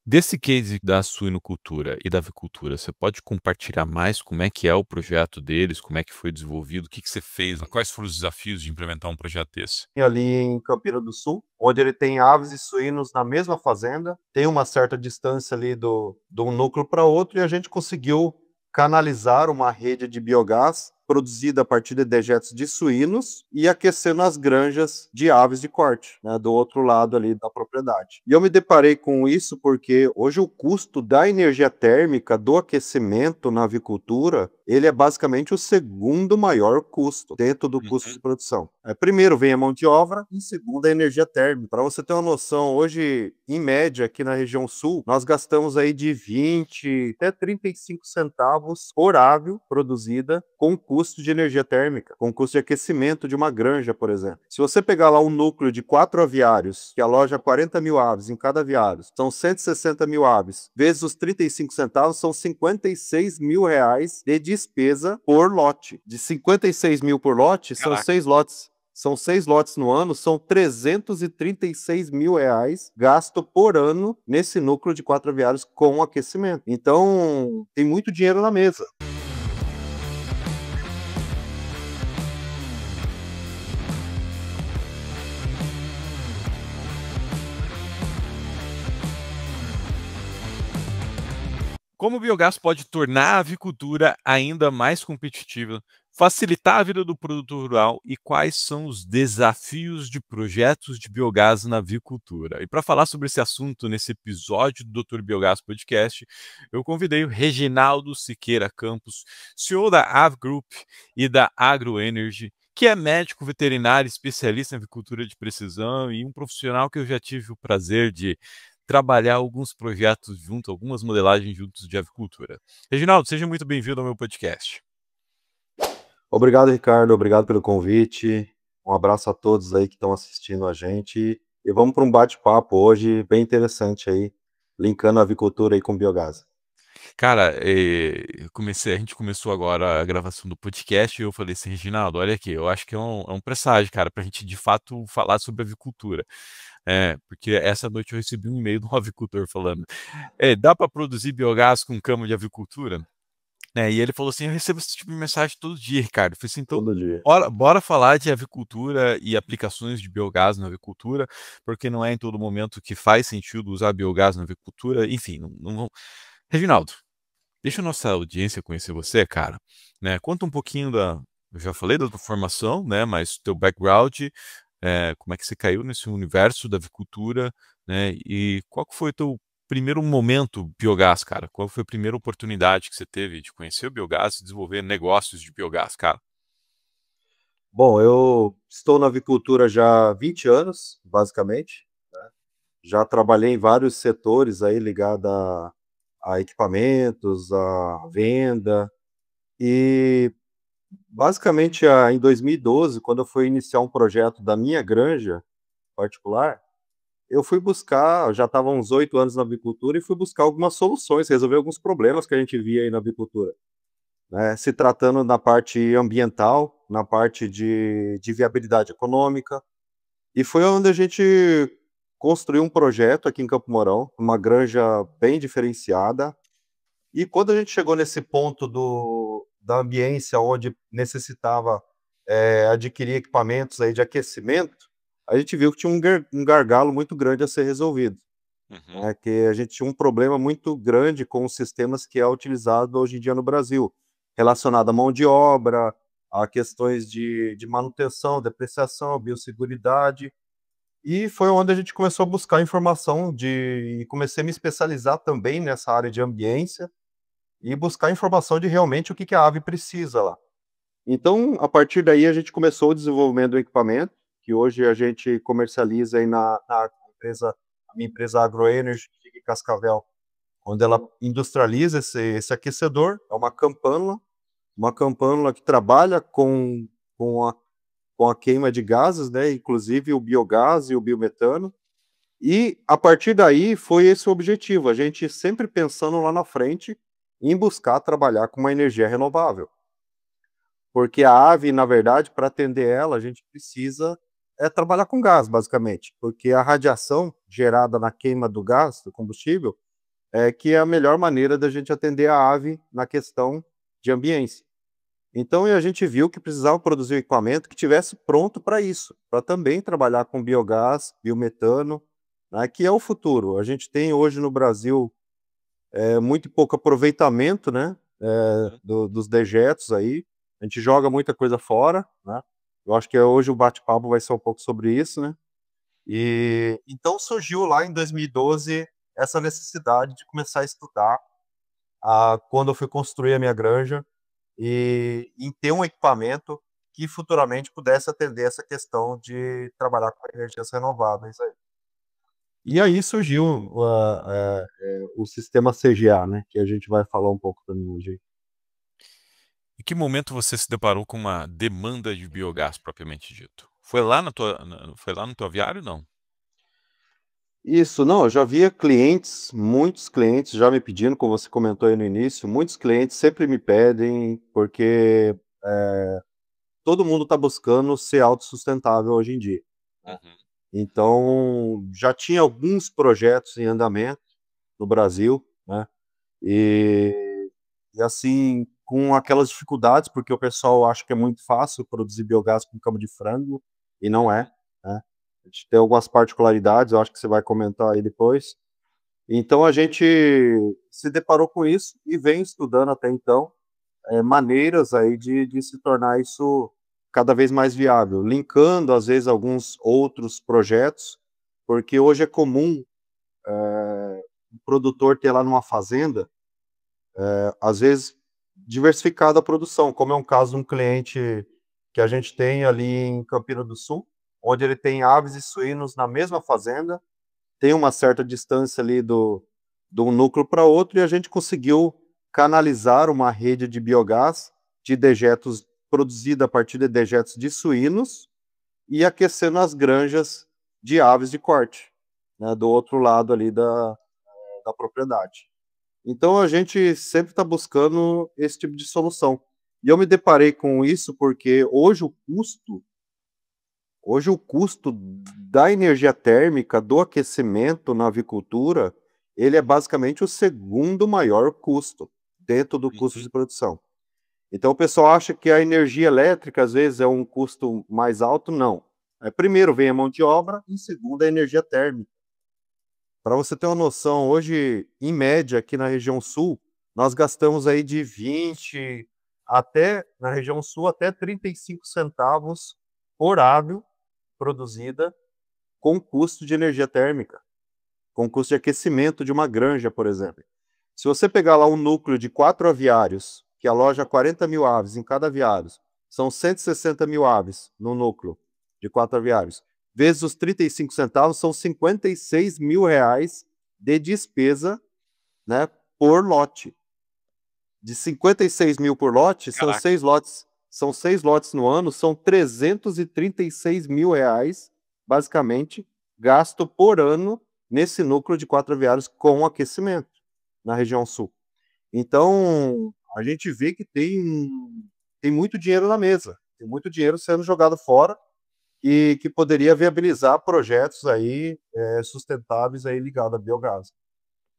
Desse case da suinocultura e da avicultura, você pode compartilhar mais como é que é o projeto deles, como é que foi desenvolvido, o que que você fez, quais foram os desafios de implementar um projeto desse? Ali em Campina do Sul, onde ele tem aves e suínos na mesma fazenda, tem uma certa distância ali do um núcleo para outro, e a gente conseguiu canalizar uma rede de biogás produzida a partir de dejetos de suínos e aquecendo as granjas de aves de corte, né, do outro lado ali da propriedade. E eu me deparei com isso porque hoje o custo da energia térmica do aquecimento na avicultura, ele é basicamente o segundo maior custo dentro do custo Uhum. de produção. Primeiro vem a mão de obra, e segundo a energia térmica. Para você ter uma noção, hoje, em média, aqui na região sul, nós gastamos aí de 20 até 35 centavos por ave produzida com custo de energia térmica, com custo de aquecimento de uma granja, por exemplo. Se você pegar lá um núcleo de 4 aviários, que aloja 40 mil aves em cada aviário, são 160 mil aves, vezes os 35 centavos, são 56 mil reais de despesa por lote. De 56 mil por lote, são Caraca. 6 lotes. São 6 lotes no ano, são 336 mil reais gasto por ano nesse núcleo de 4 aviários com aquecimento. Então, tem muito dinheiro na mesa. Como o biogás pode tornar a avicultura ainda mais competitiva, facilitar a vida do produtor rural e quais são os desafios de projetos de biogás na avicultura? E para falar sobre esse assunto nesse episódio do Dr. Biogás Podcast, eu convidei o Reginaldo Siqueira Campos, CEO da Avgroup e da AgroEnergy, que é médico veterinário especialista em avicultura de precisão e um profissional que eu já tive o prazer de trabalhar alguns projetos juntos, algumas modelagens juntos de avicultura. Reginaldo, seja muito bem-vindo ao meu podcast. Obrigado, Ricardo. Obrigado pelo convite. Um abraço a todos aí que estão assistindo a gente. E vamos para um bate-papo hoje bem interessante aí, linkando a avicultura aí com biogás. Cara, a gente começou agora a gravação do podcast e eu falei assim, Reginaldo, olha aqui, eu acho que é um presságio, cara, para a gente de fato falar sobre avicultura. Porque essa noite eu recebi um e-mail de um avicultor falando, dá para produzir biogás com cama de avicultura? E ele falou assim: eu recebo esse tipo de mensagem todo dia, Ricardo. Eu falei assim: então, Todo dia. bora falar de avicultura e aplicações de biogás na avicultura, porque não é em todo momento que faz sentido usar biogás na avicultura. Enfim, não. Reginaldo, deixa a nossa audiência conhecer você, cara. Conta um pouquinho da. Eu já falei da tua formação, né? Mas teu background, como é que você caiu nesse universo da avicultura, né? E qual que foi o teu primeiro momento biogás, cara? Qual foi a primeira oportunidade que você teve de conhecer o biogás e desenvolver negócios de biogás, cara? Bom, eu estou na avicultura já há 20 anos, basicamente. Já trabalhei em vários setores aí ligados a equipamentos, a venda. E basicamente em 2012, quando eu fui iniciar um projeto da minha granja particular, eu fui buscar, eu já estava há uns 8 anos na avicultura e fui buscar algumas soluções, resolver alguns problemas que a gente via aí na avicultura, né? Se tratando na parte ambiental, na parte de viabilidade econômica. E foi onde a gente construiu um projeto aqui em Campo Mourão, uma granja bem diferenciada. E quando a gente chegou nesse ponto da ambiência onde necessitava adquirir equipamentos aí de aquecimento, a gente viu que tinha um gargalo muito grande a ser resolvido, Uhum. né? Que a gente tinha um problema muito grande com os sistemas que é utilizado hoje em dia no Brasil, relacionado à mão de obra, a questões de manutenção, depreciação, biosseguridade. E foi onde a gente começou a buscar informação e comecei a me especializar também nessa área de ambiência e buscar informação de realmente o que a ave precisa lá. Então, a partir daí, a gente começou o desenvolvimento do equipamento, que hoje a gente comercializa aí na empresa, a minha empresa AgroEnergy de Cascavel, onde ela industrializa esse aquecedor. É uma campânula que trabalha com a, com a queima de gases, né, inclusive o biogás e o biometano. E a partir daí foi esse o objetivo, a gente sempre pensando lá na frente em buscar trabalhar com uma energia renovável. Porque a ave, na verdade, para atender ela, a gente precisa trabalhar com gás, basicamente. Porque a radiação gerada na queima do gás, do combustível, que é a melhor maneira da gente atender a ave na questão de ambiência. Então, a gente viu que precisava produzir um equipamento que tivesse pronto para isso, para também trabalhar com biogás, biometano, né, que é o futuro. A gente tem hoje no Brasil muito pouco aproveitamento, né, Uhum. dos dejetos aí. A gente joga muita coisa fora, né? Eu acho que hoje o bate-papo vai ser um pouco sobre isso, né? E então surgiu lá em 2012 essa necessidade de começar a estudar quando eu fui construir a minha granja e em ter um equipamento que futuramente pudesse atender essa questão de trabalhar com energias renováveis aí. E aí surgiu o sistema CGA, né, que a gente vai falar um pouco também hoje. Em que momento você se deparou com uma demanda de biogás propriamente dito? Foi lá foi lá no teu aviário, não? Isso, não, eu já via clientes, muitos clientes já me pedindo, como você comentou aí no início, muitos clientes sempre me pedem, porque todo mundo está buscando ser autossustentável hoje em dia. Uhum. Então, já tinha alguns projetos em andamento no Brasil, né? E assim, com aquelas dificuldades, porque o pessoal acha que é muito fácil produzir biogás com cama de frango, e não é, né? A gente tem algumas particularidades, eu acho que você vai comentar aí depois. Então a gente se deparou com isso e vem estudando até então maneiras aí de se tornar isso cada vez mais viável, linkando às vezes alguns outros projetos, porque hoje é comum o produtor ter lá numa fazenda, às vezes diversificada a produção, como é um caso de um cliente que a gente tem ali em Campina do Sul, onde ele tem aves e suínos na mesma fazenda, tem uma certa distância ali do um núcleo para outro, e a gente conseguiu canalizar uma rede de biogás de dejetos produzida a partir de dejetos de suínos e aquecendo as granjas de aves de corte, né, do outro lado ali da propriedade. Então a gente sempre está buscando esse tipo de solução. E eu me deparei com isso porque hoje o custo da energia térmica, do aquecimento na avicultura, ele é basicamente o segundo maior custo dentro do custo Uhum. de produção. Então o pessoal acha que a energia elétrica às vezes é um custo mais alto, não. Primeiro vem a mão de obra e segundo a energia térmica. Para você ter uma noção, hoje, em média, aqui na região sul, nós gastamos aí de 20 até, na região sul, até 35 centavos por ave produzida com custo de energia térmica, com custo de aquecimento de uma granja, por exemplo. Se você pegar lá um núcleo de 4 aviários, que aloja 40 mil aves em cada aviário, são 160 mil aves no núcleo de 4 aviários, vezes os 35 centavos, são 56 mil reais de despesa, né, por lote. De 56 mil por lote, Caraca. são 6 lotes no ano, são 336 mil reais, basicamente, gasto por ano nesse núcleo de 4 aviários com aquecimento na região sul. Então, a gente vê que tem muito dinheiro na mesa, tem muito dinheiro sendo jogado fora e que poderia viabilizar projetos aí sustentáveis aí ligados a biogás.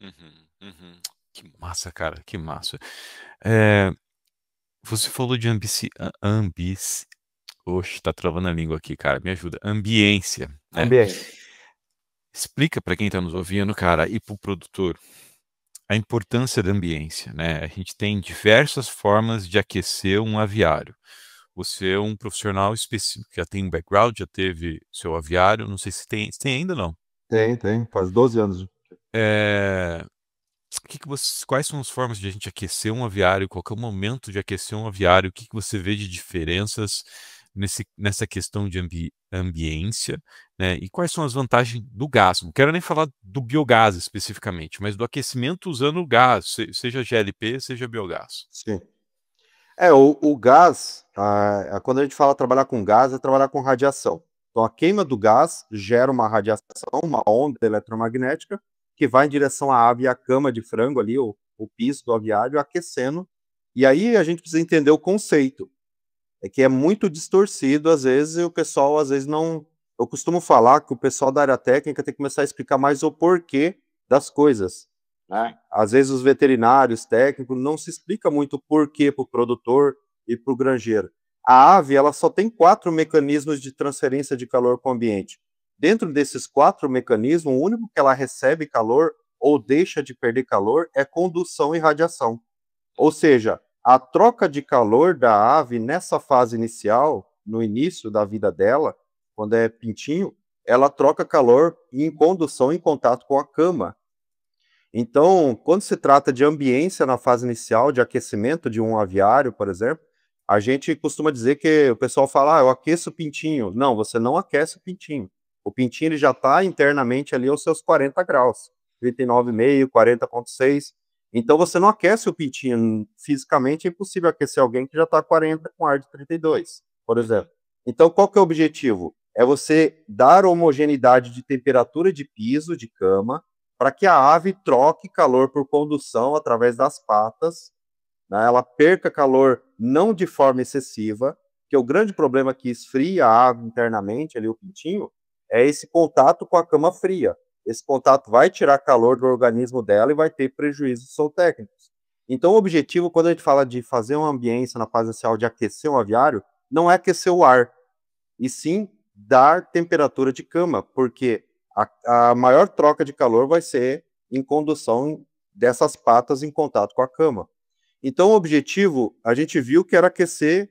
Uhum, uhum. Que massa, cara, que massa. É, você falou de Oxe, tá travando a língua aqui, cara. Me ajuda. Ambiência, né? Ambiente. Explica para quem está nos ouvindo, cara, e para o produtor a importância da ambiência, né? A gente tem diversas formas de aquecer um aviário. Você é um profissional específico, já tem um background, já teve seu aviário, não sei se tem ainda não. Tem, faz 12 anos. É, quais são as formas de a gente aquecer um aviário? Qual que é o momento de aquecer um aviário? O que que você vê de diferenças nessa questão de ambiência, né? E quais são as vantagens do gás? Não quero nem falar do biogás especificamente, mas do aquecimento usando o gás, seja GLP, seja biogás. Sim. O gás, quando a gente fala trabalhar com gás, é trabalhar com radiação. Então, a queima do gás gera uma radiação, uma onda eletromagnética, que vai em direção à ave e à cama de frango ali, o piso do aviário, aquecendo. E aí a gente precisa entender o conceito. É que é muito distorcido, às vezes, e o pessoal, às vezes, não. Eu costumo falar que o pessoal da área técnica tem que começar a explicar mais o porquê das coisas. né? Às vezes os veterinários, técnicos, não se explica muito o porquê para o produtor e para o granjeiro. A ave, ela só tem 4 mecanismos de transferência de calor com o ambiente. Dentro desses 4 mecanismos, o único que ela recebe calor ou deixa de perder calor é condução e radiação. Ou seja, a troca de calor da ave nessa fase inicial, no início da vida dela, quando é pintinho, ela troca calor em condução em contato com a cama. Então, quando se trata de ambiência na fase inicial, de aquecimento de um aviário, por exemplo, a gente costuma dizer que o pessoal fala, eu aqueço o pintinho. Não, você não aquece o pintinho. O pintinho ele já está internamente ali aos seus 40 graus, 39,5, 40,6. Então, você não aquece o pintinho. Fisicamente, é impossível aquecer alguém que já está 40 com ar de 32, por exemplo. Então, qual que é o objetivo? É você dar homogeneidade de temperatura de piso, de cama, para que a ave troque calor por condução através das patas, né? Ela perca calor não de forma excessiva, que o grande problema que esfria a ave internamente, ali o pintinho, é esse contato com a cama fria. Esse contato vai tirar calor do organismo dela e vai ter prejuízos zootécnicos. Então, o objetivo, quando a gente fala de fazer uma ambiência na fase inicial de aquecer um aviário, não é aquecer o ar, e sim dar temperatura de cama, porque a maior troca de calor vai ser em condução dessas patas em contato com a cama. Então, o objetivo, a gente viu que era aquecer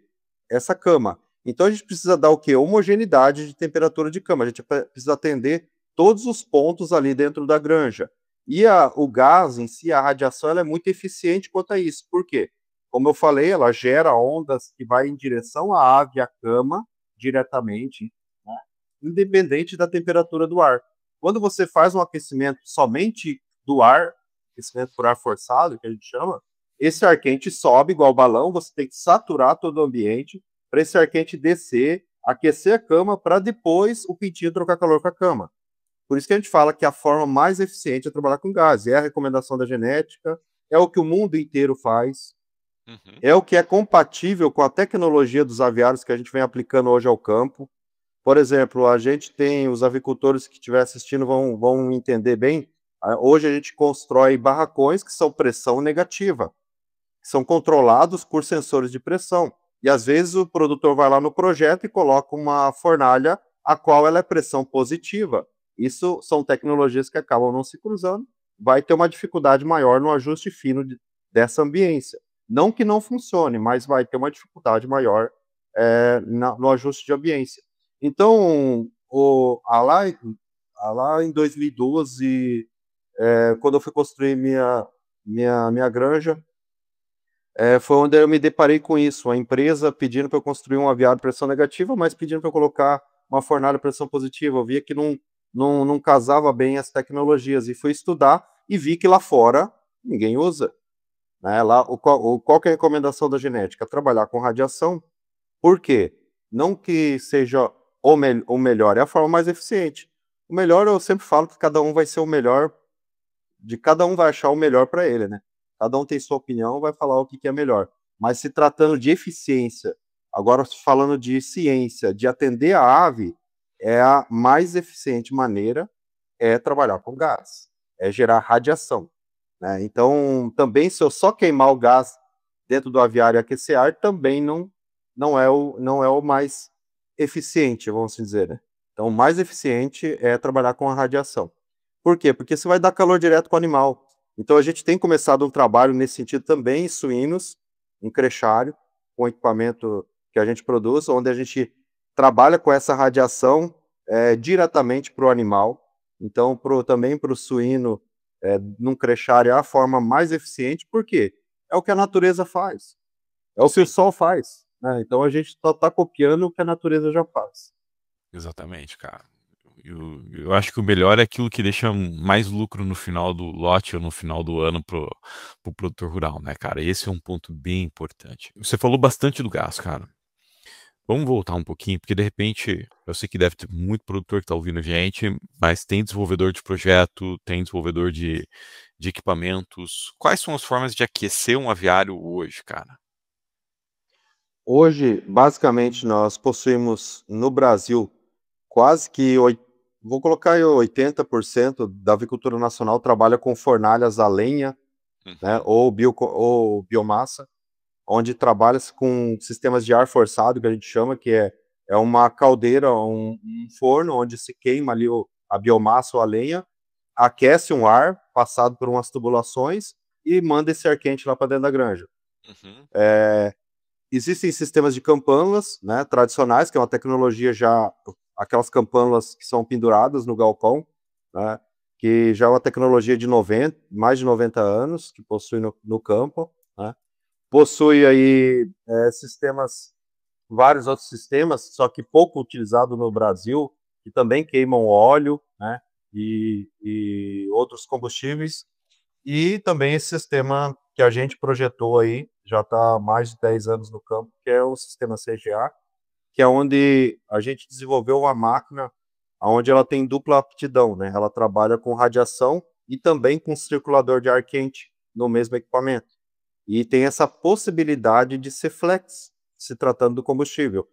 essa cama. Então, a gente precisa dar o quê? Homogeneidade de temperatura de cama. A gente precisa atender todos os pontos ali dentro da granja. E o gás em si, a radiação, ela é muito eficiente quanto a isso. Por quê? Como eu falei, ela gera ondas que vai em direção à ave e à cama diretamente, né? Independente da temperatura do ar. Quando você faz um aquecimento somente do ar, aquecimento por ar forçado, que a gente chama, esse ar quente sobe igual balão, você tem que saturar todo o ambiente para esse ar quente descer, aquecer a cama, para depois o pintinho trocar calor com a cama. Por isso que a gente fala que a forma mais eficiente é trabalhar com gás. É a recomendação da genética, é o que o mundo inteiro faz, é o que é compatível com a tecnologia dos aviários que a gente vem aplicando hoje ao campo. Por exemplo, a gente tem, os avicultores que estiver assistindo vão entender bem, hoje a gente constrói barracões que são pressão negativa, que são controlados por sensores de pressão. E às vezes o produtor vai lá no projeto e coloca uma fornalha a qual ela é pressão positiva. Isso são tecnologias que acabam não se cruzando, vai ter uma dificuldade maior no ajuste fino dessa ambiência. Não que não funcione, mas vai ter uma dificuldade maior no ajuste de ambiência. Então, lá em 2012, quando eu fui construir minha granja, foi onde eu me deparei com isso, a empresa pedindo para eu construir um aviário de pressão negativa, mas pedindo para eu colocar uma fornalha de pressão positiva. Eu via que não casava bem as tecnologias, e fui estudar e vi que lá fora ninguém usa. Né? Lá, qual que é a recomendação da genética? Trabalhar com radiação. Por quê? Não que seja o melhor, é a forma mais eficiente. O melhor, eu sempre falo que cada um vai ser o melhor, cada um vai achar o melhor para ele, né? Cada um tem sua opinião, vai falar o que é melhor. Mas se tratando de eficiência, agora falando de ciência, de atender a ave, a mais eficiente maneira é trabalhar com gás, é gerar radiação. Né? Então, também, se eu só queimar o gás dentro do aviário e aquecer ar, também não é o mais eficiente, vamos dizer. Né? Então, o mais eficiente é trabalhar com a radiação. Por quê? Porque você vai dar calor direto com o animal. Então, a gente tem começado um trabalho nesse sentido também em suínos, em crechário, com equipamento que a gente produz, onde a gente trabalha com essa radiação diretamente para o animal. Então, também para o suíno, num crechário, é a forma mais eficiente. Por quê? É o que a natureza faz. É o que o sol faz. Né? Então, a gente só está copiando o que a natureza já faz. Exatamente, cara. Eu acho que o melhor é aquilo que deixa mais lucro no final do lote ou no final do ano pro produtor rural, né, cara? Esse é um ponto bem importante. Você falou bastante do gás, cara. Vamos voltar um pouquinho, porque de repente, eu sei que deve ter muito produtor que está ouvindo a gente, mas tem desenvolvedor de projeto, tem desenvolvedor de equipamentos. Quais são as formas de aquecer um aviário hoje, cara? Hoje, basicamente, nós possuímos no Brasil quase que vou colocar aí 80% da avicultura nacional trabalha com fornalhas a lenha, né, Uhum, ou biomassa, onde trabalha-se com sistemas de ar forçado, que a gente chama, que é uma caldeira, um forno onde se queima ali a biomassa ou a lenha, aquece um ar passado por umas tubulações e manda esse ar quente lá para dentro da granja. uhum, Existem sistemas de campânulas, né, tradicionais, que é uma tecnologia já, aquelas campânulas que são penduradas no galpão, né, que já é uma tecnologia de 90, mais de 90 anos, que possui no campo, né. Possui aí sistemas, vários outros sistemas, só que pouco utilizado no Brasil, que também queimam óleo, né, e outros combustíveis, e também esse sistema que a gente projetou aí, já está há mais de 10 anos no campo, que é o sistema CGA, que é onde a gente desenvolveu uma máquina onde ela tem dupla aptidão, né? Ela trabalha com radiação e também com circulador de ar quente no mesmo equipamento. E tem essa possibilidade de ser flex, se tratando do combustível.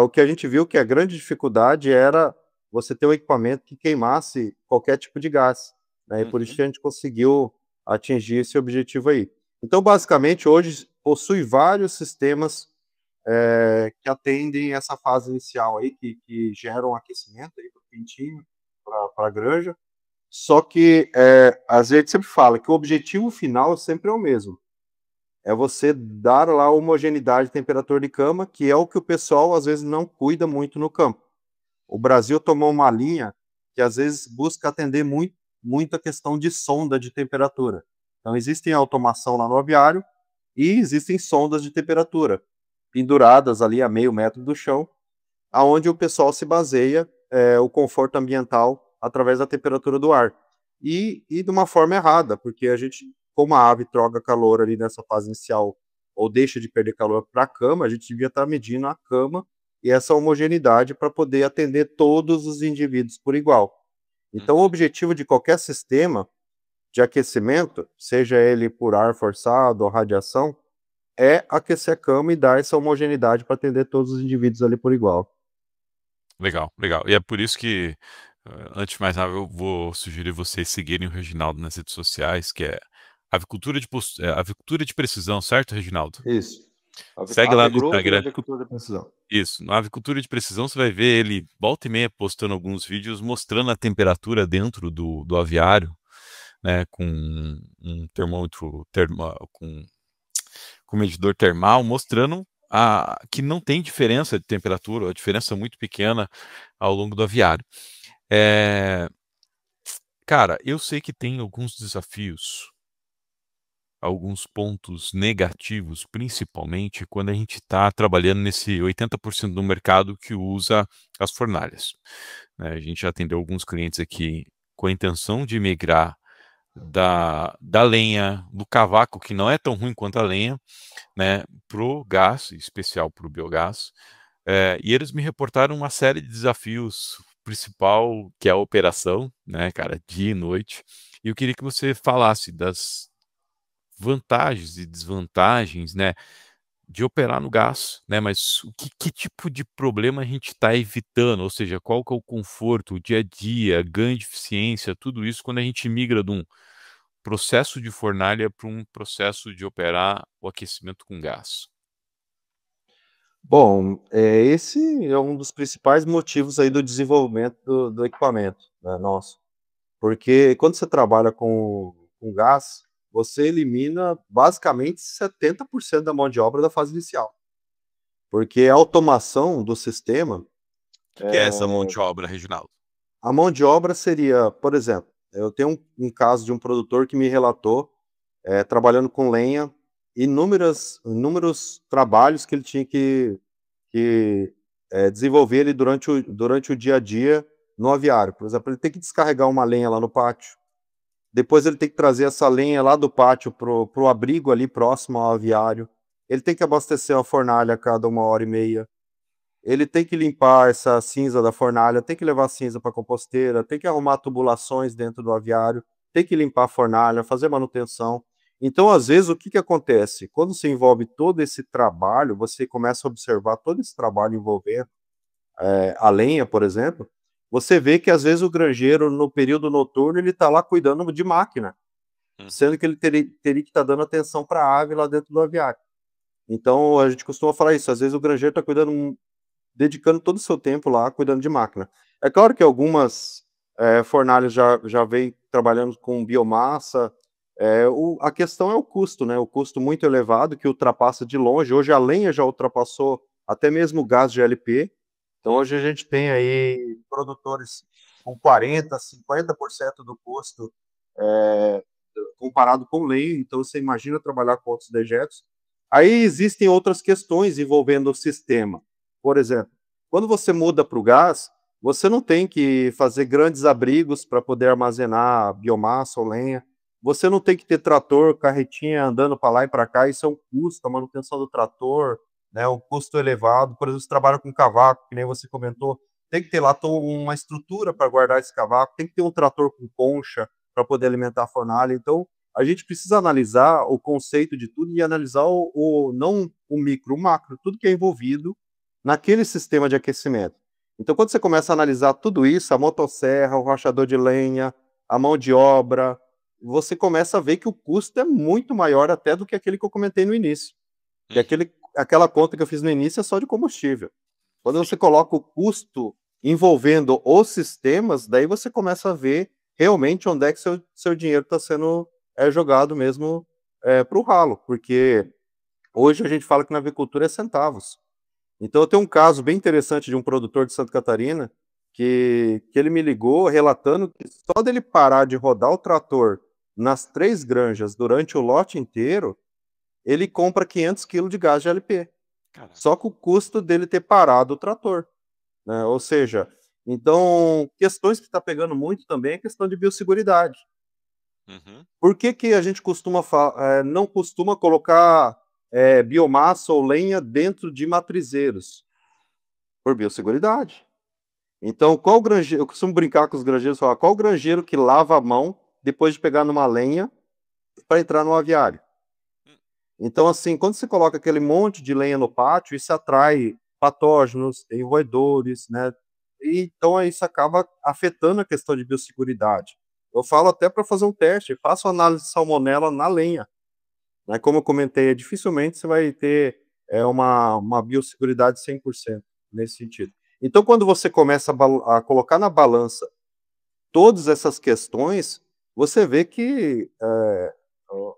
O que a gente viu que a grande dificuldade era você ter um equipamento que queimasse qualquer tipo de gás, né? E por isso uhum. que a gente conseguiu atingir esse objetivo aí. Então, basicamente, hoje possui vários sistemas que atendem essa fase inicial aí, que geram aquecimento aí para o quentinho, para a granja. Só que a gente sempre fala que o objetivo final sempre é o mesmo, é você dar lá a homogeneidade de temperatura de cama, que é o que o pessoal às vezes não cuida muito no campo. O Brasil tomou uma linha que às vezes busca atender muito a questão de sonda de temperatura. Então existem automação lá no aviário e existem sondas de temperatura penduradas ali a meio metro do chão, aonde o pessoal se baseia o conforto ambiental através da temperatura do ar. E de uma forma errada, porque a gente, como a ave troca calor ali nessa fase inicial, ou deixa de perder calor para a cama, a gente devia estar medindo a cama e essa homogeneidade para poder atender todos os indivíduos por igual. Então, o objetivo de qualquer sistema de aquecimento, seja ele por ar forçado ou radiação, é aquecer a cama e dar essa homogeneidade para atender todos os indivíduos ali por igual. Legal, legal. E é por isso que, antes de mais nada, eu vou sugerir vocês seguirem o Reginaldo nas redes sociais, que é Avicultura de Precisão, certo, Reginaldo? Isso. Segue lá no Avigrupo e Instagram. Avicultura de Precisão. Isso, no Avicultura de Precisão você vai ver ele volta e meia postando alguns vídeos mostrando a temperatura dentro do aviário, né, com um termômetro com medidor termal, mostrando que não tem diferença de temperatura, a diferença é muito pequena ao longo do aviário. É, cara, eu sei que tem alguns desafios, alguns pontos negativos, principalmente quando a gente está trabalhando nesse 80% do mercado que usa as fornalhas, né? A gente já atendeu alguns clientes aqui com a intenção de migrar da lenha, do cavaco, que não é tão ruim quanto a lenha, né, pro gás, em especial pro biogás. E eles me reportaram uma série de desafios, o principal que é a operação, né, cara, dia e noite. E eu queria que você falasse das vantagens e desvantagens, né, de operar no gás, né, mas que tipo de problema a gente está evitando? Ou seja, qual que é o conforto, o dia a dia, ganho de eficiência, tudo isso quando a gente migra de um processo de fornalha para um processo de operar o aquecimento com gás. Bom, esse é um dos principais motivos aí do desenvolvimento do equipamento, né, nosso. Porque quando você trabalha com gás, você elimina basicamente 70% da mão de obra da fase inicial. Porque a automação do sistema, Que é essa mão de obra, Reginaldo? a mão de obra seria, por exemplo, eu tenho um caso de um produtor que me relatou, trabalhando com lenha, inúmeros trabalhos que ele tinha que desenvolver ele durante o dia a dia no aviário. Por exemplo, ele tem que descarregar uma lenha lá no pátio, depois ele tem que trazer essa lenha lá do pátio pro abrigo ali próximo ao aviário, ele tem que abastecer a fornalha a cada 1 hora e meia, ele tem que limpar essa cinza da fornalha, tem que levar cinza para a composteira, tem que arrumar tubulações dentro do aviário, tem que limpar a fornalha, fazer manutenção. Então, às vezes, o que que acontece? Quando você envolve todo esse trabalho, você começa a observar todo esse trabalho envolvendo a lenha, por exemplo, você vê que às vezes o granjeiro, no período noturno, ele está lá cuidando de máquina, sendo que ele teria que estar dando atenção para a ave lá dentro do aviário. Então, a gente costuma falar isso, às vezes o granjeiro está cuidando, dedicando todo o seu tempo lá, cuidando de máquina. É claro que algumas fornalhas já vêm trabalhando com biomassa, a questão é o custo, né? O custo muito elevado, que ultrapassa de longe. Hoje a lenha já ultrapassou até mesmo o gás de LP. Então hoje a gente tem aí produtores com 40%, 50% do custo é, comparado com lenha. Então você imagina trabalhar com outros dejetos. Aí existem outras questões envolvendo o sistema. Por exemplo, quando você muda para o gás, você não tem que fazer grandes abrigos para poder armazenar biomassa ou lenha. Você não tem que ter trator, carretinha andando para lá e para cá. Isso é um custo, a manutenção do trator, né, um custo elevado. Por exemplo, você trabalha com cavaco, que nem você comentou, tem que ter lá uma estrutura para guardar esse cavaco, tem que ter um trator com concha para poder alimentar a fornalha. Então, a gente precisa analisar o conceito de tudo e analisar não o micro, o macro, tudo que é envolvido naquele sistema de aquecimento. Então, quando você começa a analisar tudo isso, a motosserra, o rachador de lenha, a mão de obra, você começa a ver que o custo é muito maior até do que aquele que eu comentei no início. Que aquela conta que eu fiz no início é só de combustível. Quando você coloca o custo envolvendo os sistemas, daí você começa a ver realmente onde é que seu dinheiro está sendo jogado mesmo para o ralo, porque hoje a gente fala que na avicultura é centavos. Então eu tenho um caso bem interessante de um produtor de Santa Catarina que ele me ligou relatando que só dele parar de rodar o trator nas 3 granjas durante o lote inteiro, ele compra 500 quilos de gás de LP. Caraca. Só com o custo dele ter parado o trator, né? Ou seja, então, questões que está pegando muito também é a questão de biosseguridade. Por que que a gente não costuma colocar biomassa ou lenha dentro de matrizeiros? Por biosseguridade. Então, qual granjeiro, eu costumo brincar com os granjeiros, falar, qual granjeiro que lava a mão depois de pegar numa lenha para entrar no aviário? Então, assim, quando você coloca aquele monte de lenha no pátio, isso atrai patógenos, tem roedores, né? E, então, isso acaba afetando a questão de biosseguridade. Eu falo até para fazer um teste, faça uma análise de salmonela na lenha. Né? Como eu comentei, dificilmente você vai ter uma biosseguridade 100% nesse sentido. Então, quando você começa a colocar na balança todas essas questões, você vê que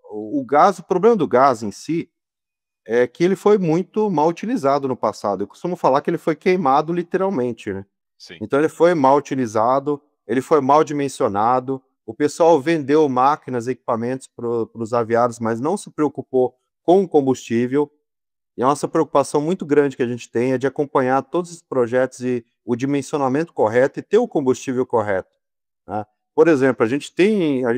o gás, o problema do gás em si, é que ele foi muito mal utilizado no passado. Eu costumo falar que ele foi queimado literalmente, né? Sim. Então ele foi mal utilizado, ele foi mal dimensionado, o pessoal vendeu máquinas, equipamentos para os aviários, mas não se preocupou com o combustível. E a nossa preocupação muito grande que a gente tem é de acompanhar todos os projetos e o dimensionamento correto e ter o combustível correto, né? Por exemplo, a gente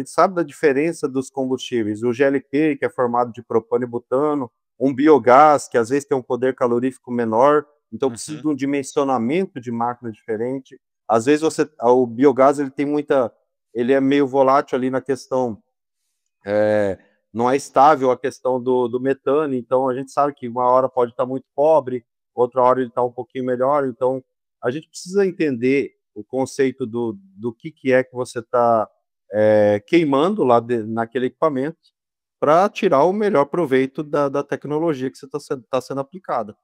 sabe da diferença dos combustíveis, o GLP, que é formado de propano e butano, um biogás, que às vezes tem um poder calorífico menor, então precisa de um dimensionamento de máquina diferente. Às vezes o biogás ele é meio volátil ali na questão, não é estável a questão do metano, então a gente sabe que uma hora pode estar muito pobre, outra hora ele está um pouquinho melhor, então a gente precisa entender o conceito do que é que você está queimando lá naquele equipamento para tirar o melhor proveito da tecnologia que você está sendo aplicada.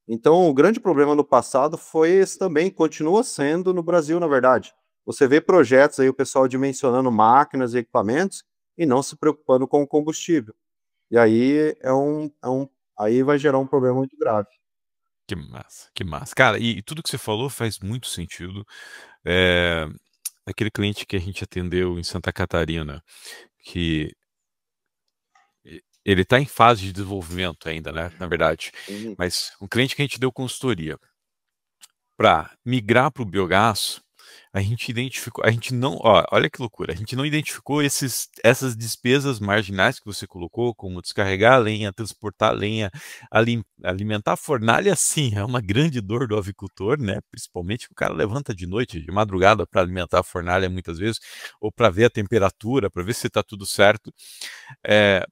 Então, o grande problema no passado foi esse também, continua sendo no Brasil, na verdade. Você vê projetos aí, o pessoal dimensionando máquinas e equipamentos e não se preocupando com o combustível. E aí aí vai gerar um problema muito grave. Que massa, que massa. Cara, e tudo que você falou faz muito sentido. É, aquele cliente que a gente atendeu em Santa Catarina, que ele está em fase de desenvolvimento ainda, né? Na verdade, Uhum. mas um cliente que a gente deu consultoria para migrar para o biogás, a gente identificou, a gente não, ó, olha que loucura, a gente não identificou essas despesas marginais que você colocou, como descarregar a lenha, transportar a lenha, alimentar a fornalha, sim, é uma grande dor do avicultor, né? Principalmente que o cara levanta de noite, de madrugada para alimentar a fornalha muitas vezes, ou para ver a temperatura, para ver se está tudo certo.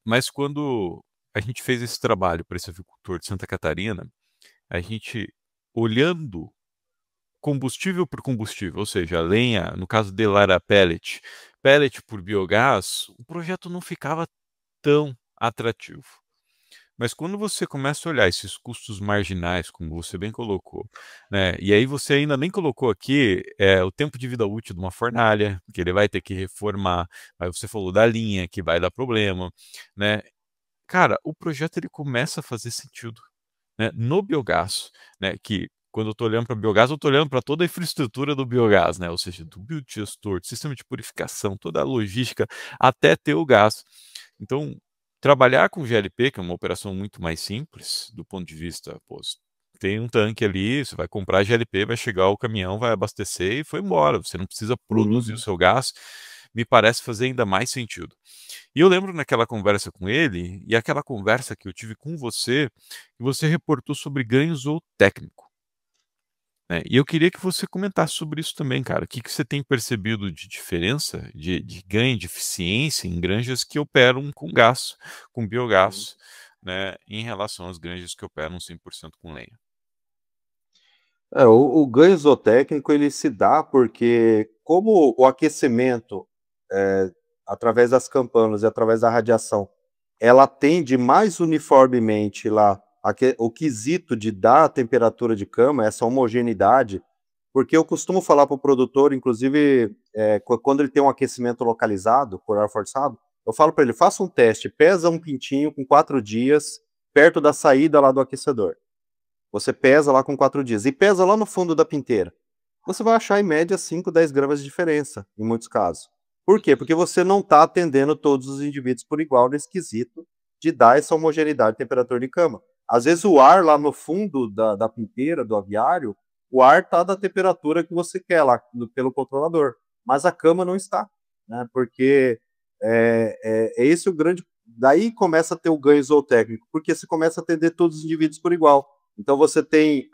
Mas quando a gente fez esse trabalho para esse avicultor de Santa Catarina, a gente olhando combustível por combustível, ou seja, a lenha, no caso dele era pellet, pellet por biogás, o projeto não ficava tão atrativo. Mas quando você começa a olhar esses custos marginais, como você bem colocou, né, e aí você ainda nem colocou aqui o tempo de vida útil de uma fornalha, que ele vai ter que reformar, aí você falou da linha, que vai dar problema, né? Cara, o projeto ele começa a fazer sentido, né? No biogás, né? Que quando eu estou olhando para biogás, eu estou olhando para toda a infraestrutura do biogás, né? Ou seja, do biodigestor, do sistema de purificação, toda a logística até ter o gás. Então, trabalhar com GLP, que é uma operação muito mais simples do ponto de vista, pô, tem um tanque ali, você vai comprar GLP, vai chegar o caminhão, vai abastecer e foi embora. Você não precisa produzir o seu gás. Me parece fazer ainda mais sentido. E eu lembro naquela conversa com ele, e aquela conversa que eu tive com você, que você reportou sobre ganhos ou técnico, né? E eu queria que você comentasse sobre isso também, cara. O que você tem percebido de diferença, de ganho de eficiência em granjas que operam com gás, com biogás, né, em relação às granjas que operam 100% com lenha? O ganho zootécnico ele se dá porque, como o aquecimento, eh, através das campanas e através da radiação, ela atende mais uniformemente lá o quesito de dar a temperatura de cama, essa homogeneidade, porque eu costumo falar para o produtor, inclusive, quando ele tem um aquecimento localizado por ar forçado, eu falo para ele: faça um teste, pesa um pintinho com 4 dias perto da saída lá do aquecedor. Você pesa lá com 4 dias e pesa lá no fundo da pinteira. Você vai achar em média 5, 10 gramas de diferença, em muitos casos. Por quê? Porque você não está atendendo todos os indivíduos por igual nesse quesito de dar essa homogeneidade de temperatura de cama. Às vezes o ar lá no fundo da pinteira, do aviário, o ar está da temperatura que você quer lá, pelo controlador, mas a cama não está, né? Porque é esse o grande... Daí começa a ter o ganho zootécnico, porque você começa a atender todos os indivíduos por igual. Então você tem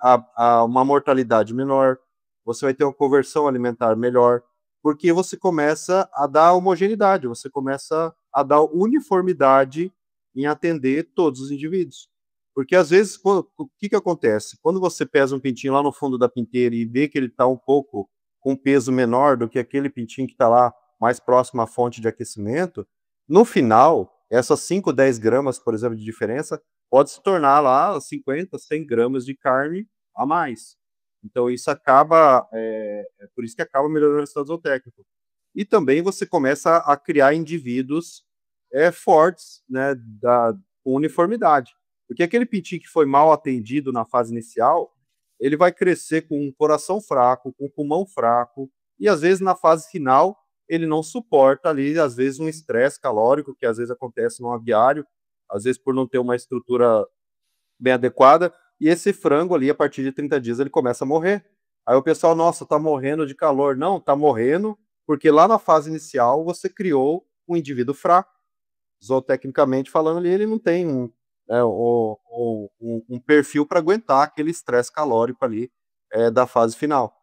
uma mortalidade menor, você vai ter uma conversão alimentar melhor, porque você começa a dar homogeneidade, você começa a dar uniformidade em atender todos os indivíduos. Porque às vezes, o que acontece? Quando você pesa um pintinho lá no fundo da pinteira e vê que ele está um pouco com peso menor do que aquele pintinho que está lá mais próximo à fonte de aquecimento, no final, essas 5, 10 gramas, por exemplo, de diferença, pode se tornar lá 50, 100 gramas de carne a mais. Então isso acaba, por isso que acaba melhorando o resultado zootécnico. E também você começa a criar indivíduos fortes, né, com uniformidade. Porque aquele pintinho que foi mal atendido na fase inicial, ele vai crescer com um coração fraco, com um pulmão fraco, e às vezes na fase final ele não suporta ali, às vezes, um estresse calórico, que às vezes acontece no aviário, às vezes por não ter uma estrutura bem adequada, e esse frango ali, a partir de 30 dias, ele começa a morrer. Aí o pessoal, nossa, tá morrendo de calor. Não, tá morrendo porque lá na fase inicial você criou um indivíduo fraco. Zootecnicamente falando ali, ele não tem um perfil para aguentar aquele estresse calórico ali da fase final.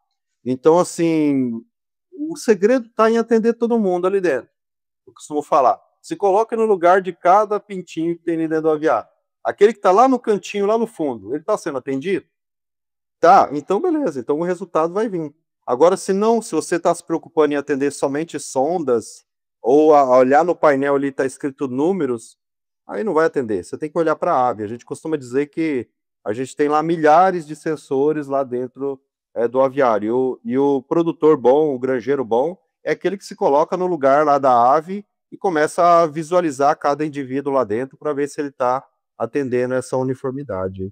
Então, assim, o segredo está em atender todo mundo ali dentro. Eu costumo falar. Se coloca no lugar de cada pintinho que tem ali dentro do aviário. Aquele que está lá no cantinho, lá no fundo, ele está sendo atendido? Tá, então beleza, então o resultado vai vir. Agora, se não, se você está se preocupando em atender somente sondas, ou a olhar no painel ali está escrito números, aí não vai atender. Você tem que olhar para a ave. A gente costuma dizer que a gente tem lá milhares de sensores lá dentro do aviário. E o produtor bom, o granjeiro bom, é aquele que se coloca no lugar lá da ave e começa a visualizar cada indivíduo lá dentro para ver se ele está atendendo essa uniformidade.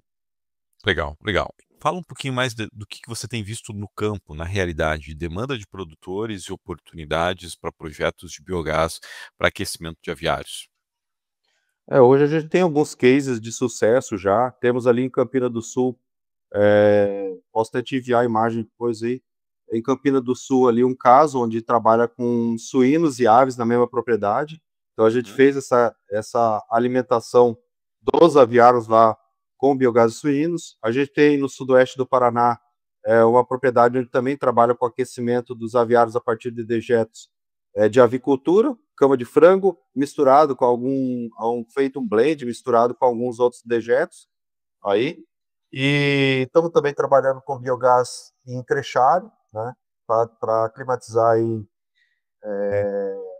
Legal, legal. Fala um pouquinho mais do que você tem visto no campo, na realidade, de demanda de produtores e oportunidades para projetos de biogás para aquecimento de aviários. Hoje a gente tem alguns cases de sucesso já. Temos ali em Campina do Sul, posso até te enviar a imagem depois aí. Em Campina do Sul, ali, um caso onde trabalha com suínos e aves na mesma propriedade. Então a gente fez essa alimentação dos aviários lá com biogás de suínos. A gente tem no sudoeste do Paraná uma propriedade onde também trabalha com aquecimento dos aviários a partir de dejetos de avicultura, cama de frango, misturado com feito um blend, misturado com alguns outros dejetos. Aí. E estamos também trabalhando com biogás em Crechário, né, para climatizar aí,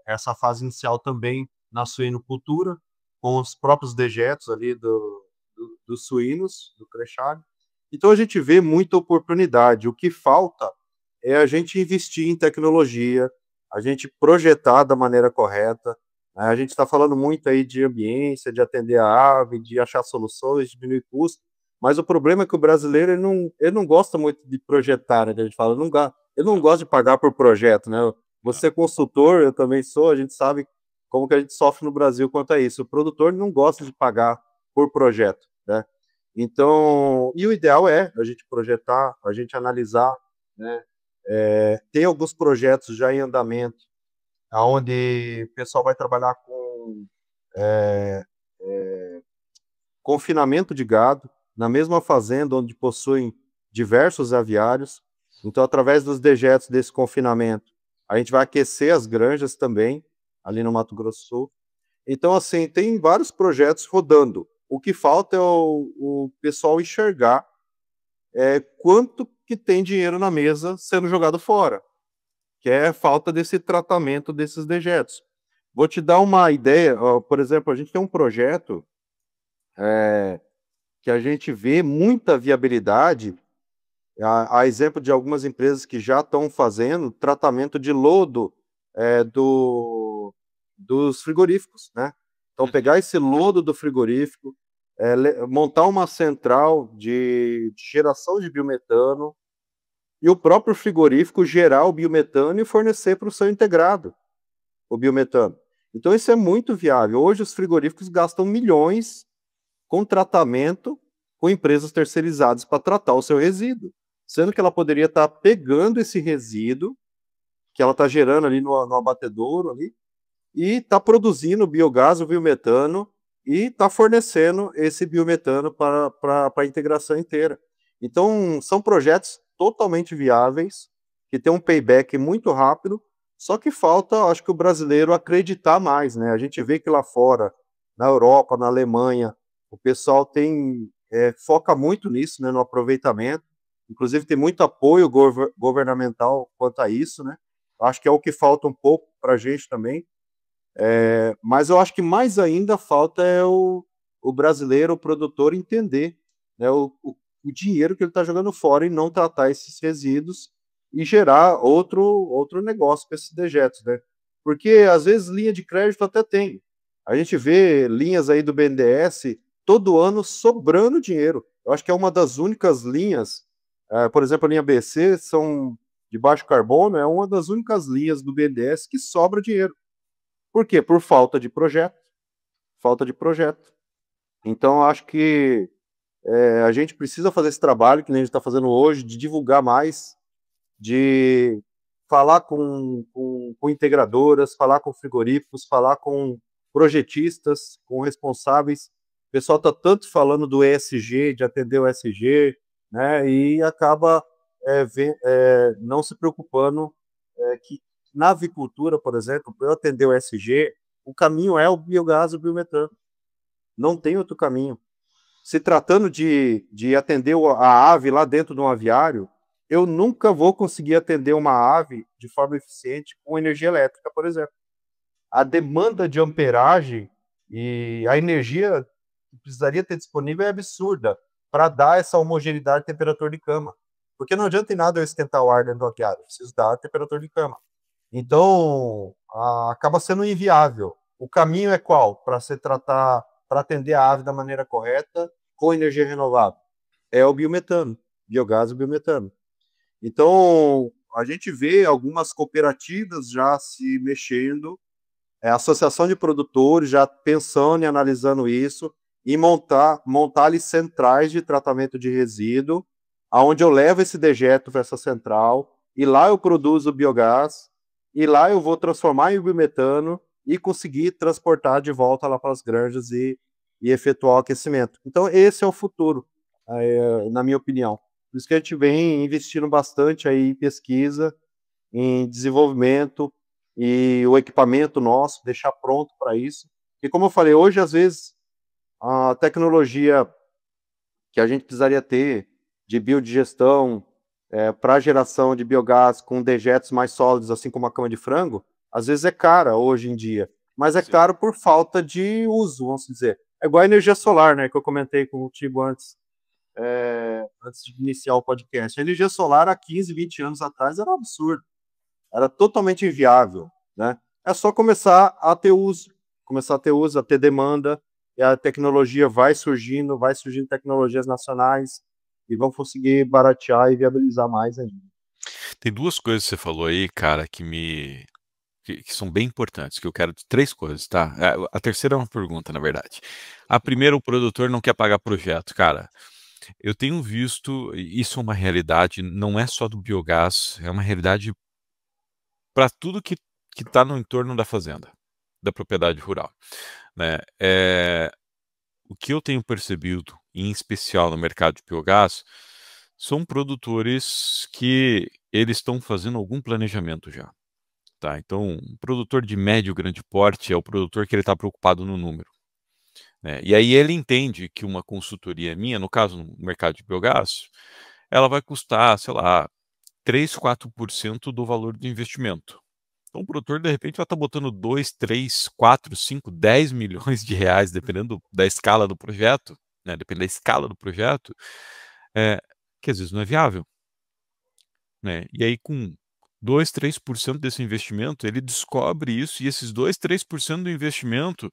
essa fase inicial também na suinocultura, com os próprios dejetos ali dos suínos, do Crechário. Então a gente vê muita oportunidade. O que falta é a gente investir em tecnologia, a gente projetar da maneira correta, né? A gente está falando muito aí de ambiência, de atender a ave, de achar soluções, diminuir custos, mas o problema é que o brasileiro ele não gosta muito de projetar, né? A gente fala, ele não gosta de pagar por projeto, né? Você é consultor, eu também sou, a gente sabe como que a gente sofre no Brasil quanto a isso. O produtor não gosta de pagar por projeto, né? Então, e o ideal é a gente projetar, a gente analisar, né? Tem alguns projetos já em andamento, onde o pessoal vai trabalhar com confinamento de gado, na mesma fazenda onde possuem diversos aviários. Então, através dos dejetos desse confinamento, a gente vai aquecer as granjas também, ali no Mato Grosso do Sul. Então, assim, tem vários projetos rodando. O que falta é o pessoal enxergar quanto que tem dinheiro na mesa sendo jogado fora, que é falta desse tratamento desses dejetos. Vou te dar uma ideia, ó, por exemplo, a gente tem um projeto que a gente vê muita viabilidade, a exemplo de algumas empresas que já estão fazendo tratamento de lodo dos frigoríficos, né? Então, pegar esse lodo do frigorífico, montar uma central de geração de biometano e o próprio frigorífico gerar o biometano e fornecer para o seu integrado o biometano. Então, isso é muito viável. Hoje, os frigoríficos gastam milhões com tratamento com empresas terceirizadas para tratar o seu resíduo, sendo que ela poderia estar pegando esse resíduo que ela está gerando ali no abatedouro ali, e está produzindo biogás, o biometano, e está fornecendo esse biometano para a integração inteira. Então, são projetos totalmente viáveis, que tem um payback muito rápido, só que falta, acho que o brasileiro acreditar mais, né? A gente vê que lá fora, na Europa, na Alemanha, o pessoal foca muito nisso, né, no aproveitamento. Inclusive, tem muito apoio governamental quanto a isso, né? Acho que é o que falta um pouco para a gente também. Mas eu acho que mais ainda falta o brasileiro, o produtor, entender, né, o dinheiro que ele está jogando fora e não tratar esses resíduos e gerar outro negócio com esses dejetos, né? Porque às vezes linha de crédito até tem. A gente vê linhas aí do BNDES todo ano sobrando dinheiro. Eu acho que é uma das únicas linhas, por exemplo, a linha BC são de baixo carbono, é uma das únicas linhas do BNDES que sobra dinheiro. Por quê? Por falta de projeto. Falta de projeto. Então, acho que a gente precisa fazer esse trabalho que nem a gente está fazendo hoje, de divulgar mais, de falar com integradoras, falar com frigoríficos, falar com projetistas, com responsáveis. O pessoal está tanto falando do ESG, de atender o ESG, né, e acaba não se preocupando que na avicultura, por exemplo, para eu atender o ESG, o caminho é o biogás e o biometano. Não tem outro caminho. Se tratando de atender a ave lá dentro de um aviário, eu nunca vou conseguir atender uma ave de forma eficiente com energia elétrica, por exemplo. A demanda de amperagem e a energia que precisaria ter disponível é absurda para dar essa homogeneidade de temperatura de cama. Porque não adianta em nada eu esquentar o ar dentro do aviário, eu preciso dar a temperatura de cama. Então, acaba sendo inviável. O caminho é qual? Para se tratar, para atender a ave da maneira correta, com energia renovável. É o biometano, biogás e biometano. Então, a gente vê algumas cooperativas já se mexendo, a associação de produtores já pensando e analisando isso, e montar ali centrais de tratamento de resíduo, aonde eu levo esse dejeto para essa central, e lá eu produzo biogás, e lá eu vou transformar em biometano e conseguir transportar de volta lá para as granjas e efetuar o aquecimento. Então, esse é o futuro, na minha opinião. Por isso que a gente vem investindo bastante aí em pesquisa, em desenvolvimento e o equipamento nosso, deixar pronto para isso. E como eu falei, hoje, às vezes, a tecnologia que a gente precisaria ter de biodigestão para geração de biogás com dejetos mais sólidos, assim como a cama de frango, às vezes é cara hoje em dia, mas é caro por falta de uso, vamos dizer. É igual a energia solar, né, que eu comentei contigo antes de iniciar o podcast. A energia solar há 15, 20 anos atrás era um absurdo, era totalmente inviável, né? É só começar a ter uso, a ter demanda, e a tecnologia vai surgindo tecnologias nacionais e vão conseguir baratear e viabilizar mais ainda. Tem duas coisas que você falou aí, cara, que são bem importantes, que eu quero três coisas, tá? A terceira é uma pergunta, na verdade. A primeira, o produtor não quer pagar projeto, cara. Eu tenho visto, e isso é uma realidade, não é só do biogás, é uma realidade para tudo que está no entorno da fazenda, da propriedade rural, né? O que eu tenho percebido, em especial no mercado de biogás, são produtores que eles estão fazendo algum planejamento já. Tá? Então, um produtor de médio grande porte é o produtor que ele está preocupado no número, né? E aí ele entende que uma consultoria minha, no caso no mercado de biogás, ela vai custar, sei lá, 3, 4% do valor do investimento. Então o produtor, de repente, vai estar botando 2, 3, 4, 5, 10 milhões de reais, dependendo da escala do projeto, né? Dependendo da escala do projeto, é, que às vezes não é viável, né? E aí, com 2, 3% desse investimento, ele descobre isso, e esses 2, 3% do investimento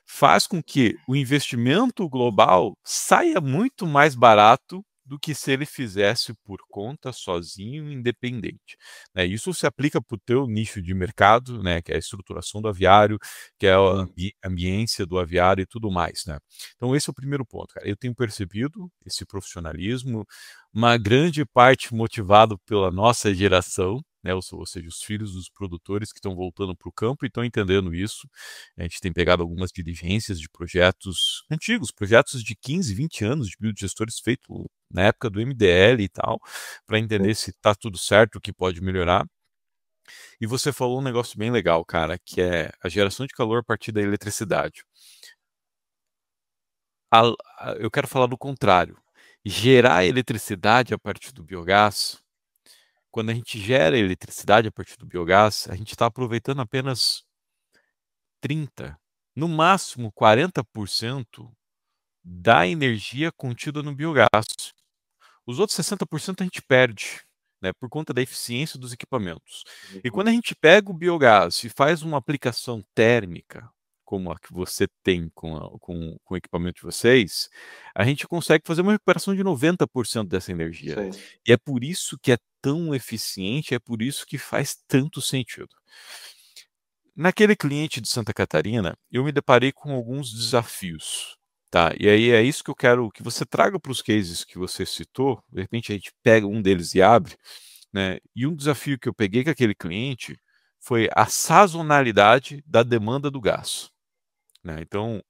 faz com que o investimento global saia muito mais barato do que se ele fizesse por conta, sozinho, independente, né? Isso se aplica para o teu nicho de mercado, né, que é a estruturação do aviário, que é a ambiência do aviário e tudo mais, né? Então esse é o primeiro ponto, cara. Eu tenho percebido esse profissionalismo, uma grande parte motivado pela nossa geração, né, ou seja, os filhos dos produtores que estão voltando para o campo e estão entendendo isso. A gente tem pegado algumas diligências de projetos antigos, projetos de 15, 20 anos de biodigestores feitos na época do MDL e tal, para entender se está tudo certo, o que pode melhorar. E você falou um negócio bem legal, cara, que é a geração de calor a partir da eletricidade. Eu quero falar do contrário. Gerar eletricidade a partir do biogás, quando a gente gera eletricidade a partir do biogás, a gente está aproveitando apenas 30, no máximo 40% da energia contida no biogás. Os outros 60% a gente perde, né, por conta da eficiência dos equipamentos. E quando a gente pega o biogás e faz uma aplicação térmica, como a que você tem com o equipamento de vocês, a gente consegue fazer uma recuperação de 90% dessa energia. Sim. E é por isso que é tão eficiente, é por isso que faz tanto sentido. Naquele cliente de Santa Catarina, eu me deparei com alguns desafios, tá? E aí é isso que eu quero que você traga para os cases que você citou. De repente a gente pega um deles e abre, né? E um desafio que eu peguei com aquele cliente foi a sazonalidade da demanda do gás, né? Então,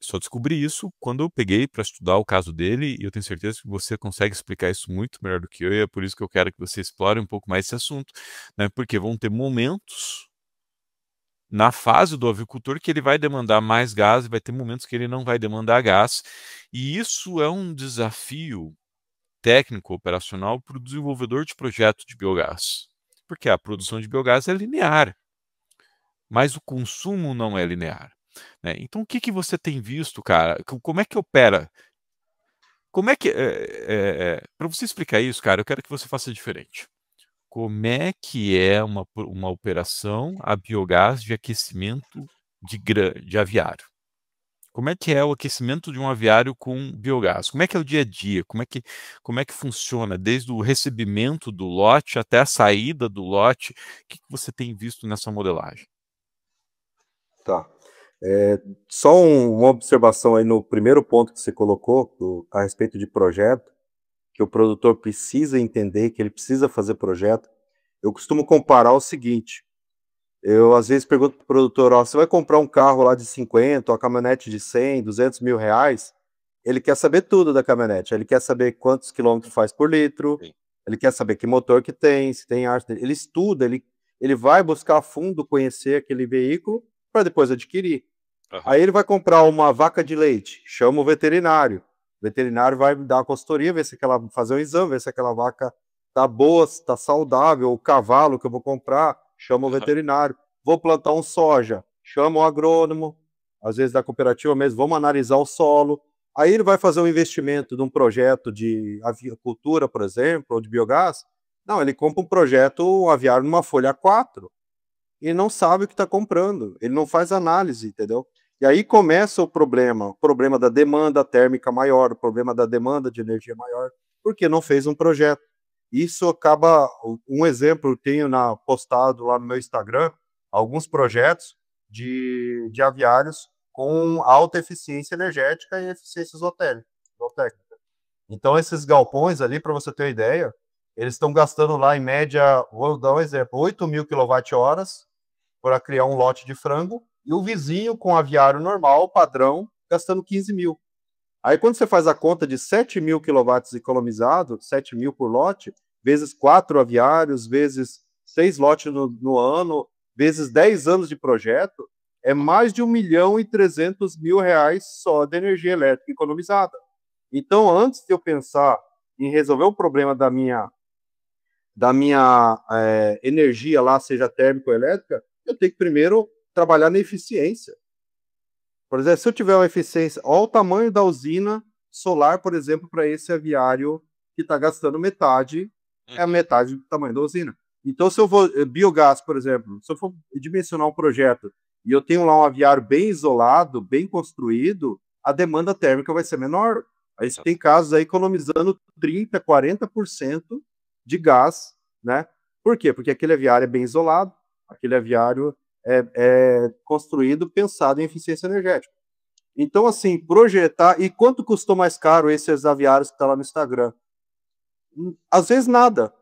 só descobri isso quando eu peguei para estudar o caso dele, e eu tenho certeza que você consegue explicar isso muito melhor do que eu, e é por isso que eu quero que você explore um pouco mais esse assunto, né? Porque vão ter momentos na fase do avicultor que ele vai demandar mais gás e vai ter momentos que ele não vai demandar gás. E isso é um desafio técnico operacional para o desenvolvedor de projeto de biogás. Porque a produção de biogás é linear, mas o consumo não é linear, né? Então, o que você tem visto, cara? Como é que opera? Como é que. Para você explicar isso, cara, eu quero que você faça diferente. Como é que é uma operação a biogás de aquecimento de aviário? Como é que é o aquecimento de um aviário com biogás? Como é que é o dia a dia? Como é que funciona desde o recebimento do lote até a saída do lote? O que você tem visto nessa modelagem? Tá. Só uma observação aí no primeiro ponto que você colocou, a respeito de projeto, que o produtor precisa entender, que ele precisa fazer projeto. Eu costumo comparar o seguinte: eu às vezes pergunto para o produtor, ó, você vai comprar um carro lá de 50, uma caminhonete de 100, 200 mil reais? Ele quer saber tudo da caminhonete, ele quer saber quantos quilômetros faz por litro, Sim. ele quer saber que motor que tem, se tem ar, ele estuda, ele vai buscar a fundo conhecer aquele veículo para depois adquirir. Aham. Aí ele vai comprar uma vaca de leite, chama o veterinário. O veterinário vai dar uma consultoria, ver se aquela, fazer um exame, ver se aquela vaca tá boa, se tá saudável, o cavalo que eu vou comprar, chama o Aham. veterinário. Vou plantar um soja, chama o agrônomo, às vezes da cooperativa mesmo, vamos analisar o solo. Aí ele vai fazer um investimento num projeto de avicultura, por exemplo, ou de biogás. Não, ele compra um projeto, um aviário numa folha A4, e não sabe o que está comprando, ele não faz análise, entendeu? E aí começa o problema da demanda térmica maior, o problema da demanda de energia maior, porque não fez um projeto. Isso acaba, um exemplo, eu tenho postado lá no meu Instagram, alguns projetos de aviários com alta eficiência energética e eficiência zootécnica. Então, esses galpões ali, para você ter uma ideia, eles estão gastando lá, em média, vou dar um exemplo, 8.000 kWh para criar um lote de frango, e o vizinho com aviário normal, padrão, gastando 15.000. Aí quando você faz a conta de 7.000 quilowatts economizados, 7.000 por lote, vezes 4 aviários, vezes 6 lotes no ano, vezes 10 anos de projeto, é mais de 1.300.000 reais só de energia elétrica economizada. Então, antes de eu pensar em resolver o problema da minha energia lá, seja térmica ou elétrica, eu tenho que primeiro trabalhar na eficiência. Por exemplo, se eu tiver uma eficiência, olha o tamanho da usina solar, por exemplo, para esse aviário que está gastando metade, é a Uhum. metade do tamanho da usina. Então, se eu vou, biogás, por exemplo, se eu for dimensionar um projeto e eu tenho lá um aviário bem isolado, bem construído, a demanda térmica vai ser menor. Aí você tem Exato. casos aí economizando 30%, 40% de gás, né? Por quê? Porque aquele aviário é bem isolado, aquele aviário é construído pensado em eficiência energética. Então, assim, projetar. E quanto custou mais caro esses aviários que está lá no Instagram? Às vezes nada.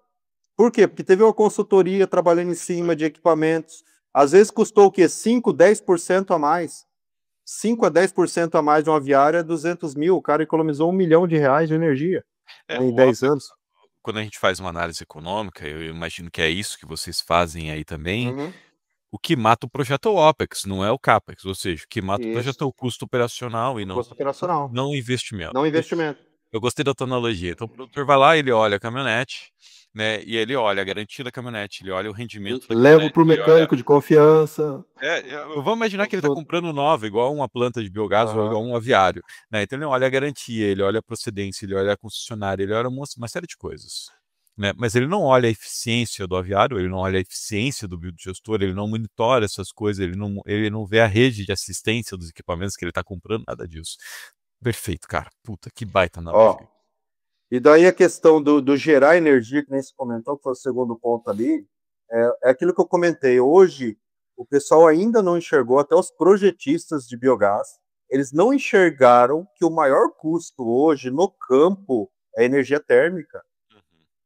Por quê? Porque teve uma consultoria trabalhando em cima de equipamentos. Às vezes custou o quê? 5, 10% a mais. 5 a 10% a mais de um aviário é 200.000. O cara economizou R$ 1.000.000 de energia, É, né, em o 10 OPEX, anos. quando a gente faz uma análise econômica, eu imagino que é isso que vocês fazem aí também. Uhum. O que mata o projeto é o OPEX, não é o CAPEX. Ou seja, o que mata o projeto Isso. é o custo operacional e O não, custo operacional, não o investimento. não investimento. Eu gostei da tua analogia. Então, o produtor vai lá, ele olha a caminhonete, né? E ele olha a garantia da caminhonete, ele olha o rendimento da Levo caminhonete, para o ele olha. mecânico de confiança. Eu vou imaginar que ele está comprando nova, igual uma planta de biogás ou Aham. igual um aviário, né? Então ele olha a garantia, ele olha a procedência, ele olha a concessionária, ele olha uma série de coisas, né? Mas ele não olha a eficiência do aviário, ele não olha a eficiência do biodigestor, ele não monitora essas coisas, ele não vê a rede de assistência dos equipamentos que ele está comprando, nada disso. Perfeito, cara. Puta, que baita Ó, analogia. e daí a questão do gerar energia, que nem se comentou, que foi o segundo ponto ali, é aquilo que eu comentei. Hoje, o pessoal ainda não enxergou, até os projetistas de biogás, eles não enxergaram que o maior custo hoje no campo é energia térmica, Uhum.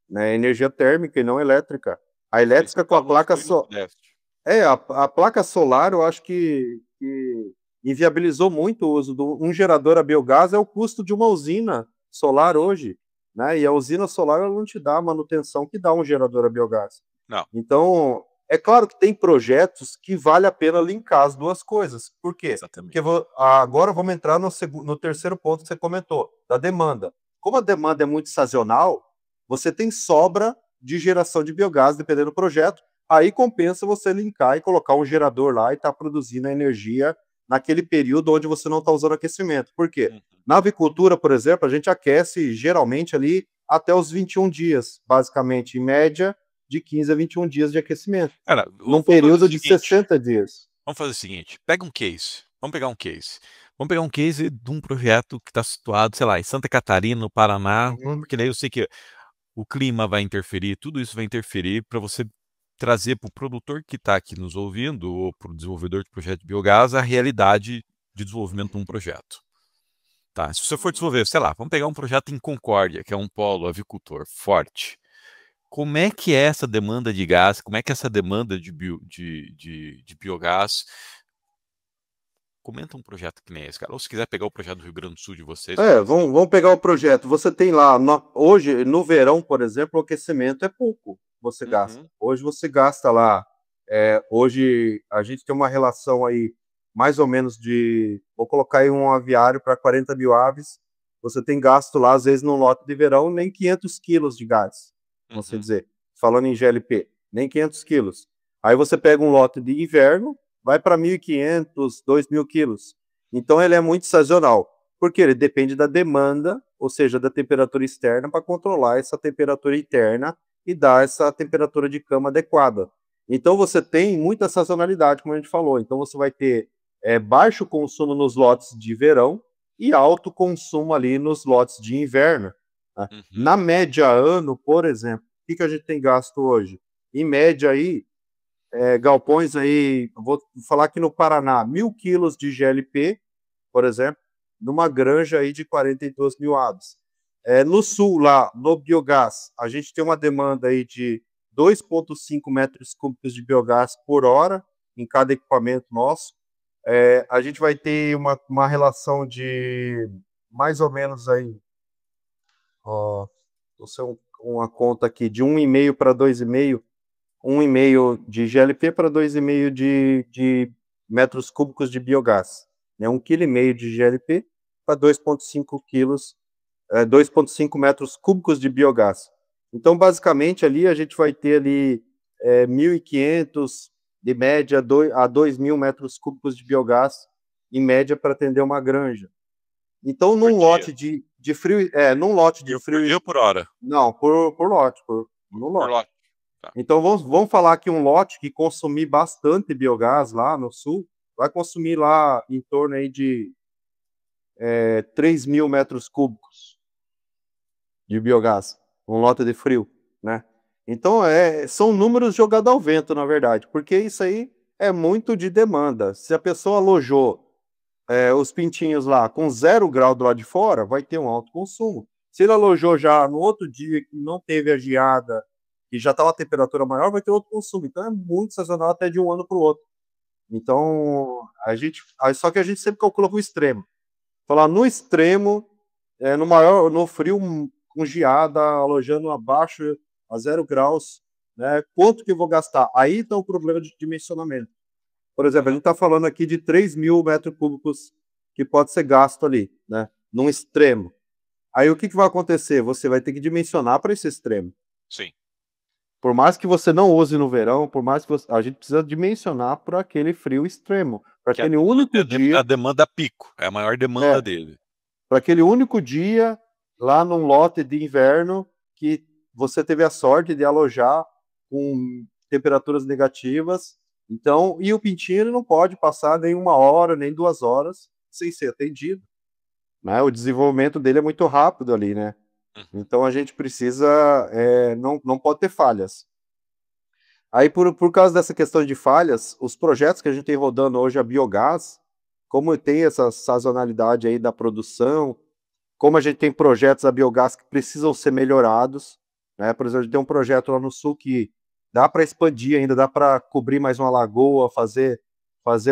né? Energia térmica e não elétrica. A Eles elétrica com a falam placa foi no Sudeste. a placa solar, eu acho que inviabilizou muito o uso de um gerador a biogás, é o custo de uma usina solar Uhum. hoje, né? E a usina solar ela não te dá a manutenção que dá um gerador a biogás. Não, Então, é claro que tem projetos que vale a pena linkar as duas coisas. Por quê? Porque exatamente. agora vamos entrar no terceiro ponto que você comentou, da demanda. Como a demanda é muito sazonal, você tem sobra de geração de biogás, dependendo do projeto, aí compensa você linkar e colocar um gerador lá e estar produzindo a energia naquele período onde você não está usando aquecimento. Por quê? Uhum. Na avicultura, por exemplo, a gente aquece geralmente ali até os 21 dias, basicamente, em média, de 15 a 21 dias de aquecimento, Cara, num vamos fazer o período de seguinte. 60 dias. Vamos fazer o seguinte, pega um case. Vamos pegar um case. Vamos pegar um case de um projeto que está situado, sei lá, em Santa Catarina, no Paraná, Uhum. porque daí eu sei que o clima vai interferir, tudo isso vai interferir para você trazer para o produtor que está aqui nos ouvindo ou para o desenvolvedor de projeto de biogás a realidade de desenvolvimento de um projeto. Tá? Se você for desenvolver, sei lá, vamos pegar um projeto em Concórdia, que é um polo avicultor forte. Como é que é essa demanda de gás? Como é que é essa demanda de biogás? Comenta um projeto que nem esse, cara. Ou se quiser pegar o projeto do Rio Grande do Sul de vocês, por exemplo. Vamos pegar o projeto. Você tem lá, hoje, no verão, por exemplo, o aquecimento é pouco, você gasta. Uhum. Hoje você gasta lá, hoje a gente tem uma relação aí, mais ou menos vou colocar aí um aviário para 40.000 aves, você tem gasto lá, às vezes, num lote de verão, nem 500 quilos de gás, você dizer, falando em GLP, nem 500 quilos. Aí você pega um lote de inverno, vai para 1.500, 2.000 quilos. Então ele é muito sazonal, porque ele depende da demanda, ou seja, da temperatura externa, para controlar essa temperatura interna e dar essa temperatura de cama adequada. Então você tem muita sazonalidade, como a gente falou. Então você vai ter baixo consumo nos lotes de verão e alto consumo ali nos lotes de inverno. Né? Na média ano, por exemplo, o que a gente tem gasto hoje? Em média aí, galpões aí, vou falar aqui no Paraná, 1.000 quilos de GLP, por exemplo, numa granja aí de 42 mil aves. No sul, lá, no biogás, a gente tem uma demanda aí de 2,5 metros cúbicos de biogás por hora em cada equipamento nosso. A gente vai ter uma relação de mais ou menos aí, ó, uma conta aqui, de 1,5 para 2,5, 1,5 de GLP para 2,5 de metros cúbicos de biogás. 1,5 kg de GLP para 2,5 quilos, 2,5 metros cúbicos de biogás. Então, basicamente, ali a gente vai ter ali 1.500 de média a 2.000 metros cúbicos de biogás, em média, para atender uma granja. Então, num lote de frio... num lote de frio... Por dia ou por hora? Não, por lote. No lote. Tá. Então, vamos falar que um lote que consumir bastante biogás lá no sul, vai consumir lá em torno aí de 3.000 metros cúbicos de biogás, um lote de frio, né? Então, são números jogados ao vento, na verdade, porque isso aí é muito de demanda. Se a pessoa alojou os pintinhos lá com 0 grau do lado de fora, vai ter um alto consumo. Se ele alojou já no outro dia, que não teve a geada, e já está uma temperatura maior, vai ter outro consumo. Então, é muito sazonal até de um ano para o outro. Então, só que a gente sempre calcula para o extremo. Falar no extremo, no frio, com geada, alojando abaixo a 0 graus, né? Quanto que eu vou gastar? Aí está o problema de dimensionamento. Por exemplo, a gente está falando aqui de 3.000 metros cúbicos que pode ser gasto ali, né? Num extremo. Aí o que vai acontecer? Você vai ter que dimensionar para esse extremo. Sim. Por mais que você não use no verão, por mais que a gente precisa dimensionar para aquele frio extremo, para aquele único dia. A demanda pico, é a maior demanda dele. Para aquele único dia lá num lote de inverno que você teve a sorte de alojar com temperaturas negativas. Então, e o pintinho ele não pode passar nem 1 hora, nem 2 horas sem ser atendido. Né? O desenvolvimento dele é muito rápido ali, né? Então a gente precisa, não pode ter falhas. Aí por causa dessa questão de falhas, os projetos que a gente tem rodando hoje a biogás, como tem essa sazonalidade aí da produção, como a gente tem projetos a biogás que precisam ser melhorados, né? Por exemplo, a gente tem um projeto lá no sul que dá para expandir ainda, dá para cobrir mais uma lagoa, fazer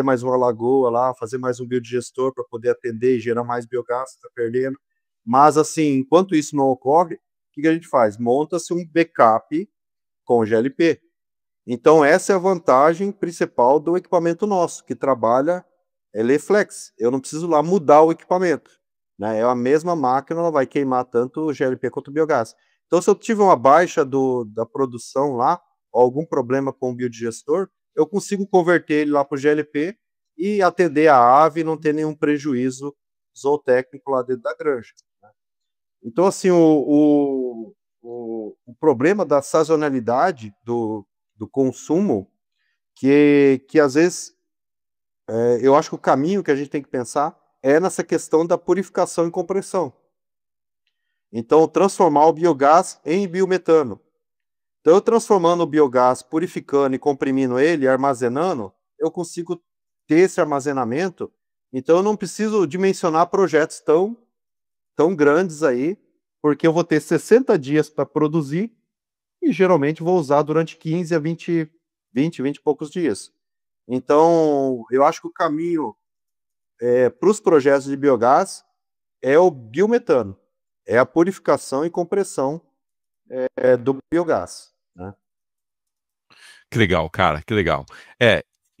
mais uma lagoa lá, fazer mais um biodigestor para poder atender e gerar mais biogás, está perdendo. Mas, assim, enquanto isso não ocorre, o que a gente faz? Monta-se um backup com GLP. Então, essa é a vantagem principal do equipamento nosso, que trabalha Leflex. Eu não preciso lá mudar o equipamento. Né? É a mesma máquina, ela vai queimar tanto o GLP quanto o biogás. Então, se eu tiver uma baixa da produção lá, ou algum problema com o biodigestor, eu consigo converter ele lá para o GLP e atender a ave e não ter nenhum prejuízo zootécnico lá dentro da granja. Né? Então, assim, o problema da sazonalidade do consumo, que às vezes eu acho que o caminho que a gente tem que pensar é nessa questão da purificação e compressão. Então, transformar o biogás em biometano. Então, eu transformando o biogás, purificando e comprimindo ele, armazenando, eu consigo ter esse armazenamento. Então, eu não preciso dimensionar projetos tão grandes aí, porque eu vou ter 60 dias para produzir e geralmente vou usar durante 15 a 20 e poucos dias. Então, eu acho que o caminho para os projetos de biogás é o biometano, é a purificação e compressão do biogás. Né? Que legal, cara, que legal.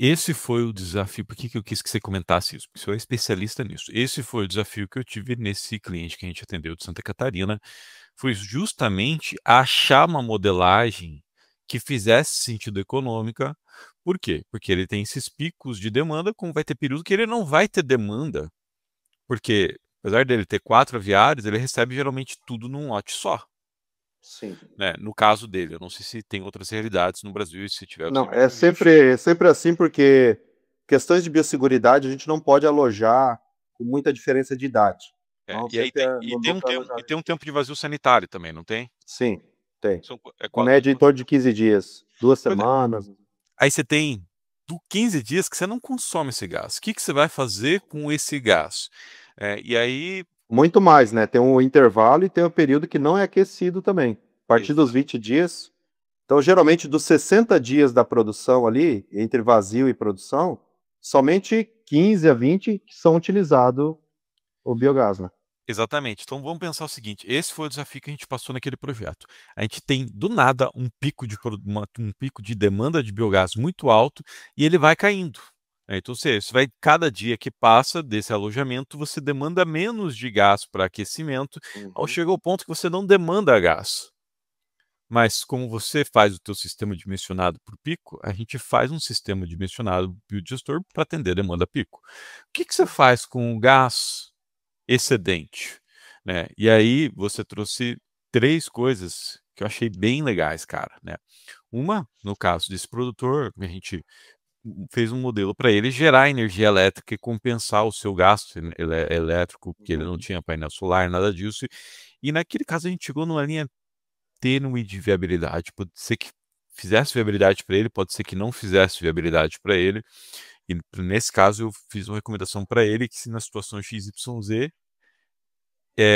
esse foi o desafio. Por que que eu quis que você comentasse isso? Porque você é especialista nisso. Esse foi o desafio que eu tive nesse cliente que a gente atendeu de Santa Catarina. Foi justamente achar uma modelagem que fizesse sentido econômica. Por quê? Porque ele tem esses picos de demanda, como vai ter período que ele não vai ter demanda, porque apesar dele ter 4 aviários, ele recebe geralmente tudo num lote só, Sim. né? No caso dele, eu não sei se tem outras realidades no Brasil, e se tiver, você Não, me corrige. é sempre assim, porque questões de biosseguridade a gente não pode alojar com muita diferença de idade. É, Então, e aí sempre tem, e no tem um duplo tempo, e alojamento. tem um tempo de vazio sanitário também, não tem? Sim, tem. É Com média em torno de 15 dias, 2 Pois é. semanas. Aí você tem 15 dias que você não consome esse gás. O que que você vai fazer com esse gás? E aí, Muito mais, né? Tem um intervalo e tem um período que não é aquecido também. A partir dos exa- 20 dias. Então, geralmente, dos 60 dias da produção ali, entre vazio e produção, somente 15 a 20 que são utilizados o biogás, né? exatamente. Então vamos pensar o seguinte: esse foi o desafio que a gente passou naquele projeto. A gente tem do nada um pico de demanda de biogás muito alto e ele vai caindo. Então, você vai, cada dia que passa desse alojamento, você demanda menos de gás para aquecimento, ao Uhum. chegar ao ponto que você não demanda gás. Mas como você faz o teu sistema dimensionado por pico, a gente faz um sistema dimensionado biodigestor para atender a demanda pico. O que que você faz com o gás excedente, né? E aí você trouxe 3 coisas que eu achei bem legais, cara, né? Uma, no caso desse produtor, a gente fez um modelo para ele gerar energia elétrica e compensar o seu gasto elétrico, porque ele não Uhum. tinha painel solar, nada disso. E naquele caso a gente chegou numa linha tênue de viabilidade. Pode ser que fizesse viabilidade para ele, pode ser que não fizesse viabilidade para ele. E nesse caso eu fiz uma recomendação para ele que, se na situação XYZ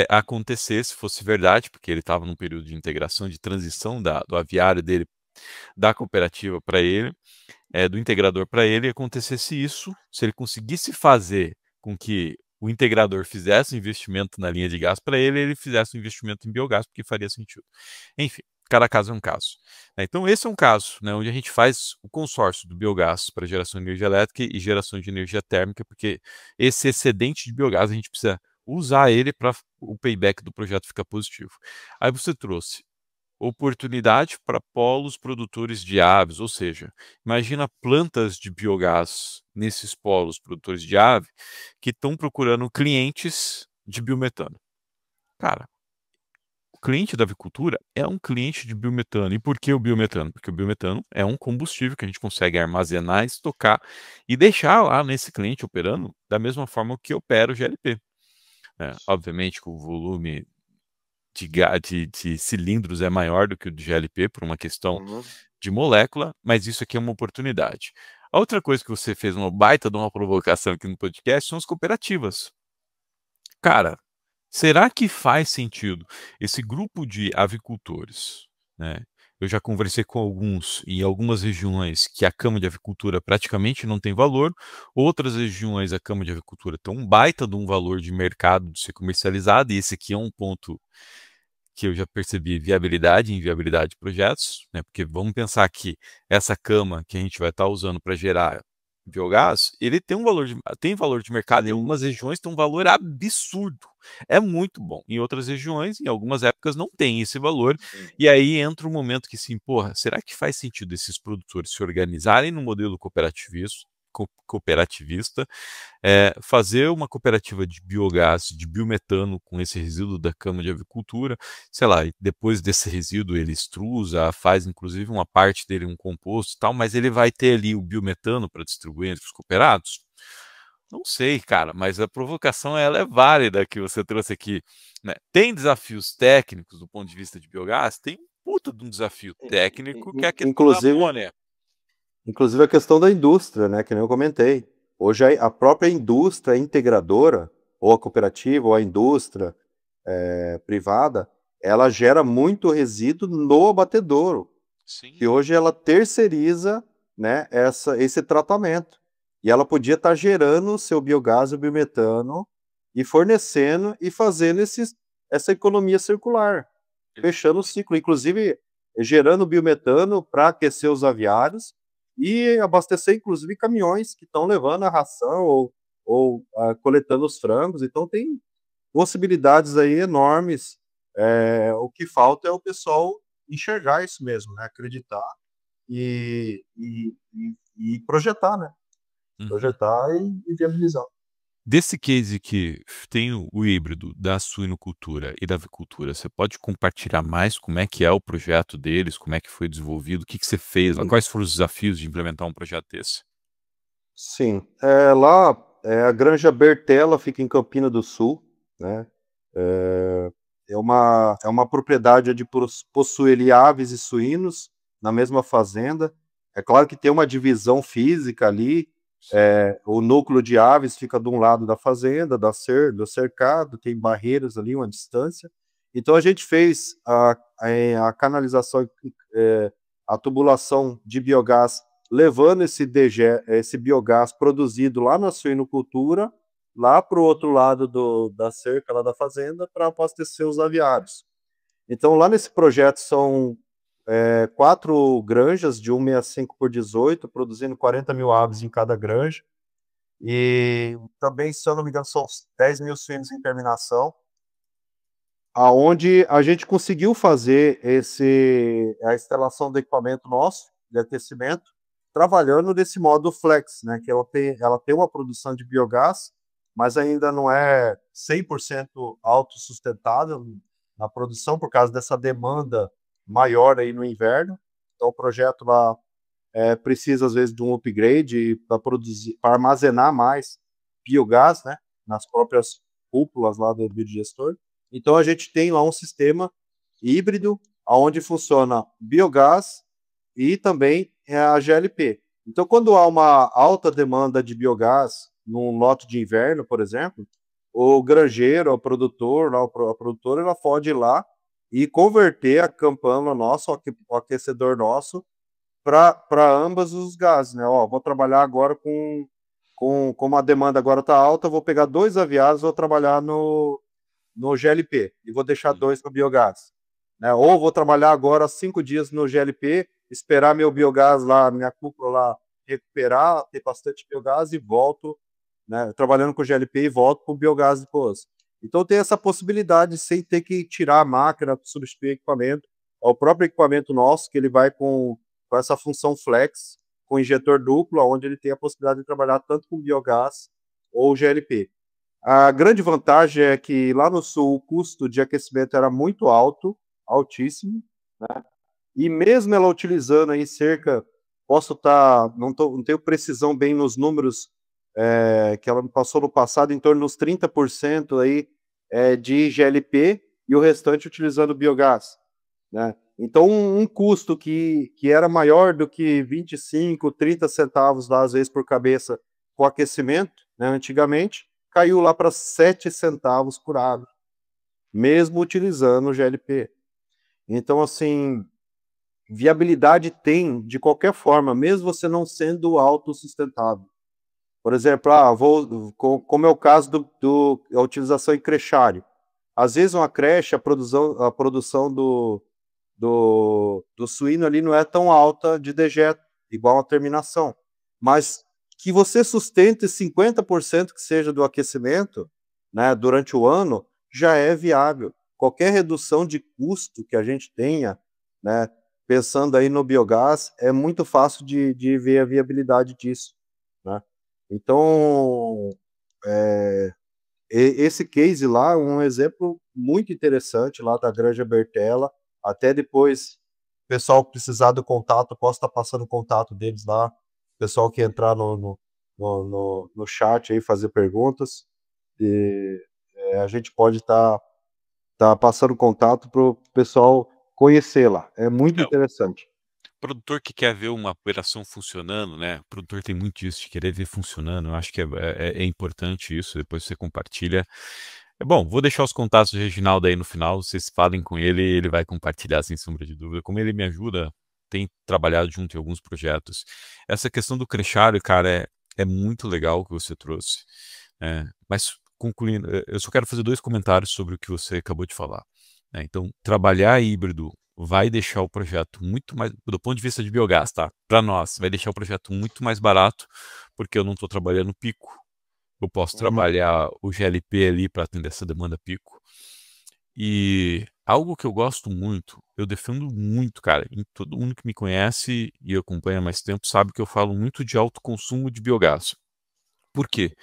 acontecesse, fosse verdade, porque ele estava num período de integração, de transição do aviário dele, da cooperativa para ele, do integrador para ele, acontecesse isso, se ele conseguisse fazer com que o integrador fizesse um investimento na linha de gás para ele, ele fizesse um investimento em biogás, porque faria sentido. Enfim, cada caso é um caso. Então, esse é um caso, né, onde a gente faz o consórcio do biogás para geração de energia elétrica e geração de energia térmica, porque esse excedente de biogás a gente precisa usar ele para o payback do projeto ficar positivo. Aí você trouxe oportunidade para polos produtores de aves, ou seja, imagina plantas de biogás nesses polos produtores de ave que estão procurando clientes de biometano. Cara, o cliente da avicultura é um cliente de biometano. E por que o biometano? Porque o biometano é um combustível que a gente consegue armazenar, estocar e deixar lá nesse cliente operando da mesma forma que opera o GLP. Obviamente que o volume de cilindros é maior do que o de GLP por uma questão Uhum. de molécula, mas isso aqui é uma oportunidade. A outra coisa que você fez uma baita de uma provocação aqui no podcast são as cooperativas. Cara, será que faz sentido esse grupo de avicultores, né? Eu já conversei com alguns em algumas regiões que a Câmara de Avicultura praticamente não tem valor, outras regiões a Câmara de Avicultura tem um baita de um valor de mercado de ser comercializado, e esse aqui é um ponto que eu já percebi viabilidade e inviabilidade de projetos, né? Porque vamos pensar que essa cama que a gente vai estar usando para gerar biogás, ele tem valor de mercado. Em algumas regiões tem um valor absurdo. É muito bom. Em outras regiões, em algumas épocas, não tem esse valor. Sim. E aí entra um momento que, assim, porra, será que faz sentido esses produtores se organizarem no modelo cooperativista, fazer uma cooperativa de biogás, de biometano com esse resíduo da cama de avicultura, sei lá, e depois desse resíduo ele extrusa, faz inclusive uma parte dele um composto e tal, mas ele vai ter ali o biometano para distribuir entre os cooperados? Não sei, cara, mas a provocação ela é válida que você trouxe aqui, né? Tem desafios técnicos do ponto de vista de biogás? Tem um puta de um desafio técnico que é a questão da Inclusive, amônia. inclusive a questão da indústria, né, que nem eu comentei. Hoje a própria indústria integradora, ou a cooperativa, ou a indústria privada, ela gera muito resíduo no abatedouro, que Sim, hoje ela terceiriza, né, esse tratamento. E ela podia estar gerando o seu biogás, o biometano, e fornecendo e fazendo essa economia circular, fechando o exatamente. ciclo, inclusive gerando biometano para aquecer os aviários e abastecer, inclusive, caminhões que estão levando a ração ou coletando os frangos. Então, tem possibilidades aí enormes. O que falta é o pessoal enxergar isso mesmo, né? Acreditar e projetar, né? Uhum. Projetar e viabilizar. Desse case que tem o híbrido da suinocultura e da avicultura, você pode compartilhar mais como é que é o projeto deles, como é que foi desenvolvido, o que que você fez lá, quais foram os desafios de implementar um projeto desse? Sim, lá, a Granja Bertella fica em Campina do Sul, né? É, é uma propriedade onde possui ali aves e suínos na mesma fazenda. É claro que tem uma divisão física ali. O núcleo de aves fica de um lado da fazenda, do cercado, tem barreiras ali, uma distância. Então a gente fez a canalização, a tubulação de biogás, levando esse biogás produzido lá na suinocultura, lá para o outro lado da cerca, lá da fazenda, para abastecer os aviários. Então, lá nesse projeto são 4 granjas de 165 por 18, produzindo 40 mil aves em cada granja. E também, se eu não me engano, são 10 mil suínos em terminação, aonde a gente conseguiu fazer a instalação do equipamento nosso, de aquecimento, trabalhando desse modo flex, né, que ela tem uma produção de biogás, mas ainda não é 100% autossustentável na produção, por causa dessa demanda maior aí no inverno. Então, o projeto lá precisa, às vezes, de um upgrade para produzir, para armazenar mais biogás, né, nas próprias cúpulas lá do biodigestor. Então, a gente tem lá um sistema híbrido, onde funciona biogás e também a GLP. Então, quando há uma alta demanda de biogás num lote de inverno, por exemplo, o granjeiro, o produtor, lá, a produtora, ela pode ir lá e converter a campana nossa, o aquecedor nosso, para ambos os gases, né? Ó, vou trabalhar agora como a demanda agora está alta, vou pegar 2 aviários, vou trabalhar no GLP e vou deixar 2 no biogás, né? Ou vou trabalhar agora 5 dias no GLP, esperar meu biogás lá, minha cúpula lá recuperar, ter bastante biogás e volto, né? Trabalhando com GLP e volto para o biogás depois. Então tem essa possibilidade sem ter que tirar a máquina, substituir equipamento. É o próprio equipamento nosso que ele vai com essa função flex, com injetor duplo, onde ele tem a possibilidade de trabalhar tanto com biogás ou GLP. A grande vantagem é que lá no sul o custo de aquecimento era muito alto, altíssimo, né? E mesmo ela utilizando aí cerca, posso estar, não tenho precisão bem nos números que ela me passou no passado, em torno dos 30% aí de GLP e o restante utilizando biogás, né? Então, um custo que era maior do que 25, 30 centavos, lá, às vezes, por cabeça, com aquecimento, né, antigamente, caiu lá para 7 centavos por ave, mesmo utilizando o GLP. Então, assim, viabilidade tem de qualquer forma, mesmo você não sendo autossustentável. Por exemplo, como é o caso da utilização em crechário. Às vezes, uma creche, a produção do suíno ali não é tão alta de dejeto, igual a terminação. Mas que você sustente 50% que seja do aquecimento, né, durante o ano, já é viável. Qualquer redução de custo que a gente tenha, né, pensando aí no biogás, é muito fácil de ver a viabilidade disso, né? Então, esse case lá é um exemplo muito interessante lá da Granja Bertella. Até depois, o pessoal precisar do contato, posso estar passando o contato deles lá. O pessoal que entrar no chat aí, fazer perguntas. E, a gente pode estar passando contato para o pessoal conhecer lá. É muito É, interessante. produtor que quer ver uma operação funcionando, né? O produtor tem muito isso de querer ver funcionando. Eu acho que é importante isso. Depois você compartilha. É bom, vou deixar os contatos do Reginaldo aí no final. Vocês falem com ele, ele vai compartilhar sem sombra de dúvida. Como ele me ajuda, tem trabalhado junto em alguns projetos. Essa questão do crechário, cara, é muito legal o que você trouxe. Mas concluindo, eu só quero fazer 2 comentários sobre o que você acabou de falar. Então, trabalhar híbrido vai deixar o projeto muito mais, do ponto de vista de biogás, tá? Para nós, vai deixar o projeto muito mais barato, porque eu não estou trabalhando pico. Eu posso Uhum. trabalhar o GLP ali para atender essa demanda pico. E algo que eu gosto muito, eu defendo muito, cara, e todo mundo que me conhece e acompanha há mais tempo sabe que eu falo muito de alto consumo de biogás. Por quê?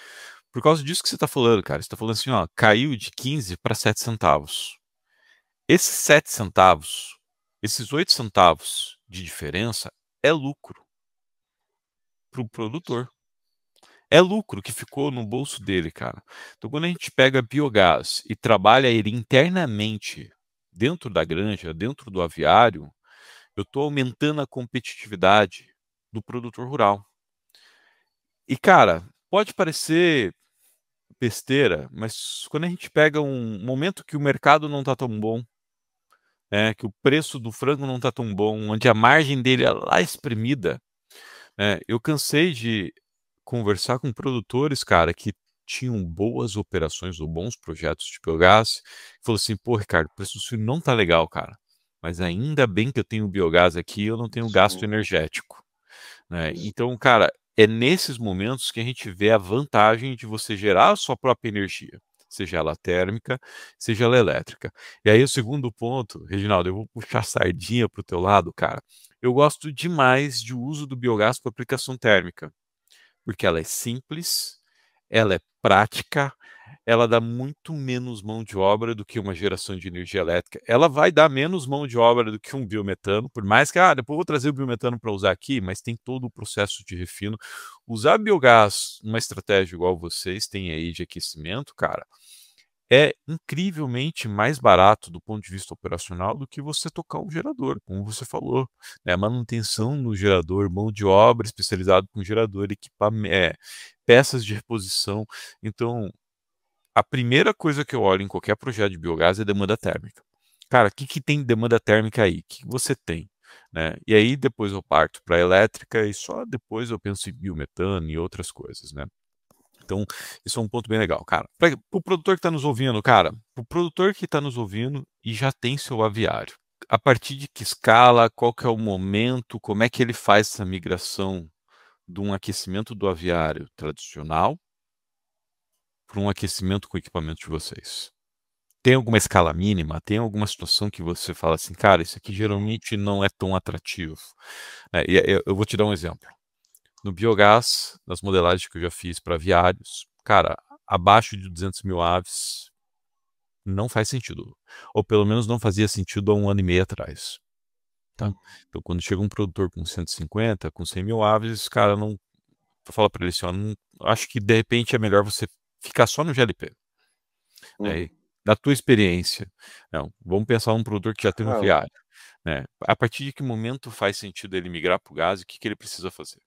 Por causa disso que você está falando, cara. Você está falando assim, ó, caiu de 15 para 7 centavos. Esses 7 centavos, esses 8 centavos de diferença é lucro para o produtor. É lucro que ficou no bolso dele, cara. Então, quando a gente pega biogás e trabalha ele internamente dentro da granja, dentro do aviário, eu estou aumentando a competitividade do produtor rural. E, cara, pode parecer besteira, mas quando a gente pega um momento que o mercado não está tão bom, que o preço do frango não está tão bom, onde a margem dele é lá espremida, eu cansei de conversar com produtores, cara, que tinham boas operações ou bons projetos de biogás, e falou assim, pô, Ricardo, o preço do suíno não tá legal, cara, mas ainda bem que eu tenho biogás aqui, eu não tenho gasto Sim. energético, né? Então, cara, é nesses momentos que a gente vê a vantagem de você gerar a sua própria energia, seja ela térmica, seja ela elétrica. E aí o segundo ponto, Reginaldo, eu vou puxar a sardinha pro teu lado, cara. Eu gosto demais de uso do biogás para aplicação térmica, porque ela é simples, ela é prática, ela dá muito menos mão de obra do que uma geração de energia elétrica. Ela vai dar menos mão de obra do que um biometano, por mais que, depois eu vou trazer o biometano para usar aqui, mas tem todo o processo de refino. Usar biogás, uma estratégia igual vocês têm aí de aquecimento, cara, é incrivelmente mais barato do ponto de vista operacional do que você tocar um gerador, como você falou, né? Manutenção no gerador, mão de obra especializada com gerador, equipamento, peças de reposição. Então, a primeira coisa que eu olho em qualquer projeto de biogás é demanda térmica. Cara, o que, que tem demanda térmica aí? O que você tem? Né? E aí depois eu parto para a elétrica e só depois eu penso em biometano e outras coisas, né? Então, isso é um ponto bem legal, cara. Para o produtor que está nos ouvindo, cara, o produtor que está nos ouvindo e já tem seu aviário, a partir de que escala, qual que é o momento, como é que ele faz essa migração de um aquecimento do aviário tradicional para um aquecimento com o equipamento de vocês? Tem alguma escala mínima? Tem alguma situação que você fala assim, cara, isso aqui geralmente não é tão atrativo? Eu vou te dar um exemplo. No biogás, nas modelagens que eu já fiz para aviários, cara, abaixo de 200 mil aves não faz sentido. Ou pelo menos não fazia sentido há um ano e meio atrás. Tá? Então, quando chega um produtor com 150, com 100 mil aves, cara, não. Eu falo para ele assim, ó, não, acho que de repente é melhor você ficar só no GLP. Né? Uhum. Da tua experiência. Não, vamos pensar um produtor que já tem um Ah, aviário. Né? A partir de que momento faz sentido ele migrar para o gás e o que, que ele precisa fazer?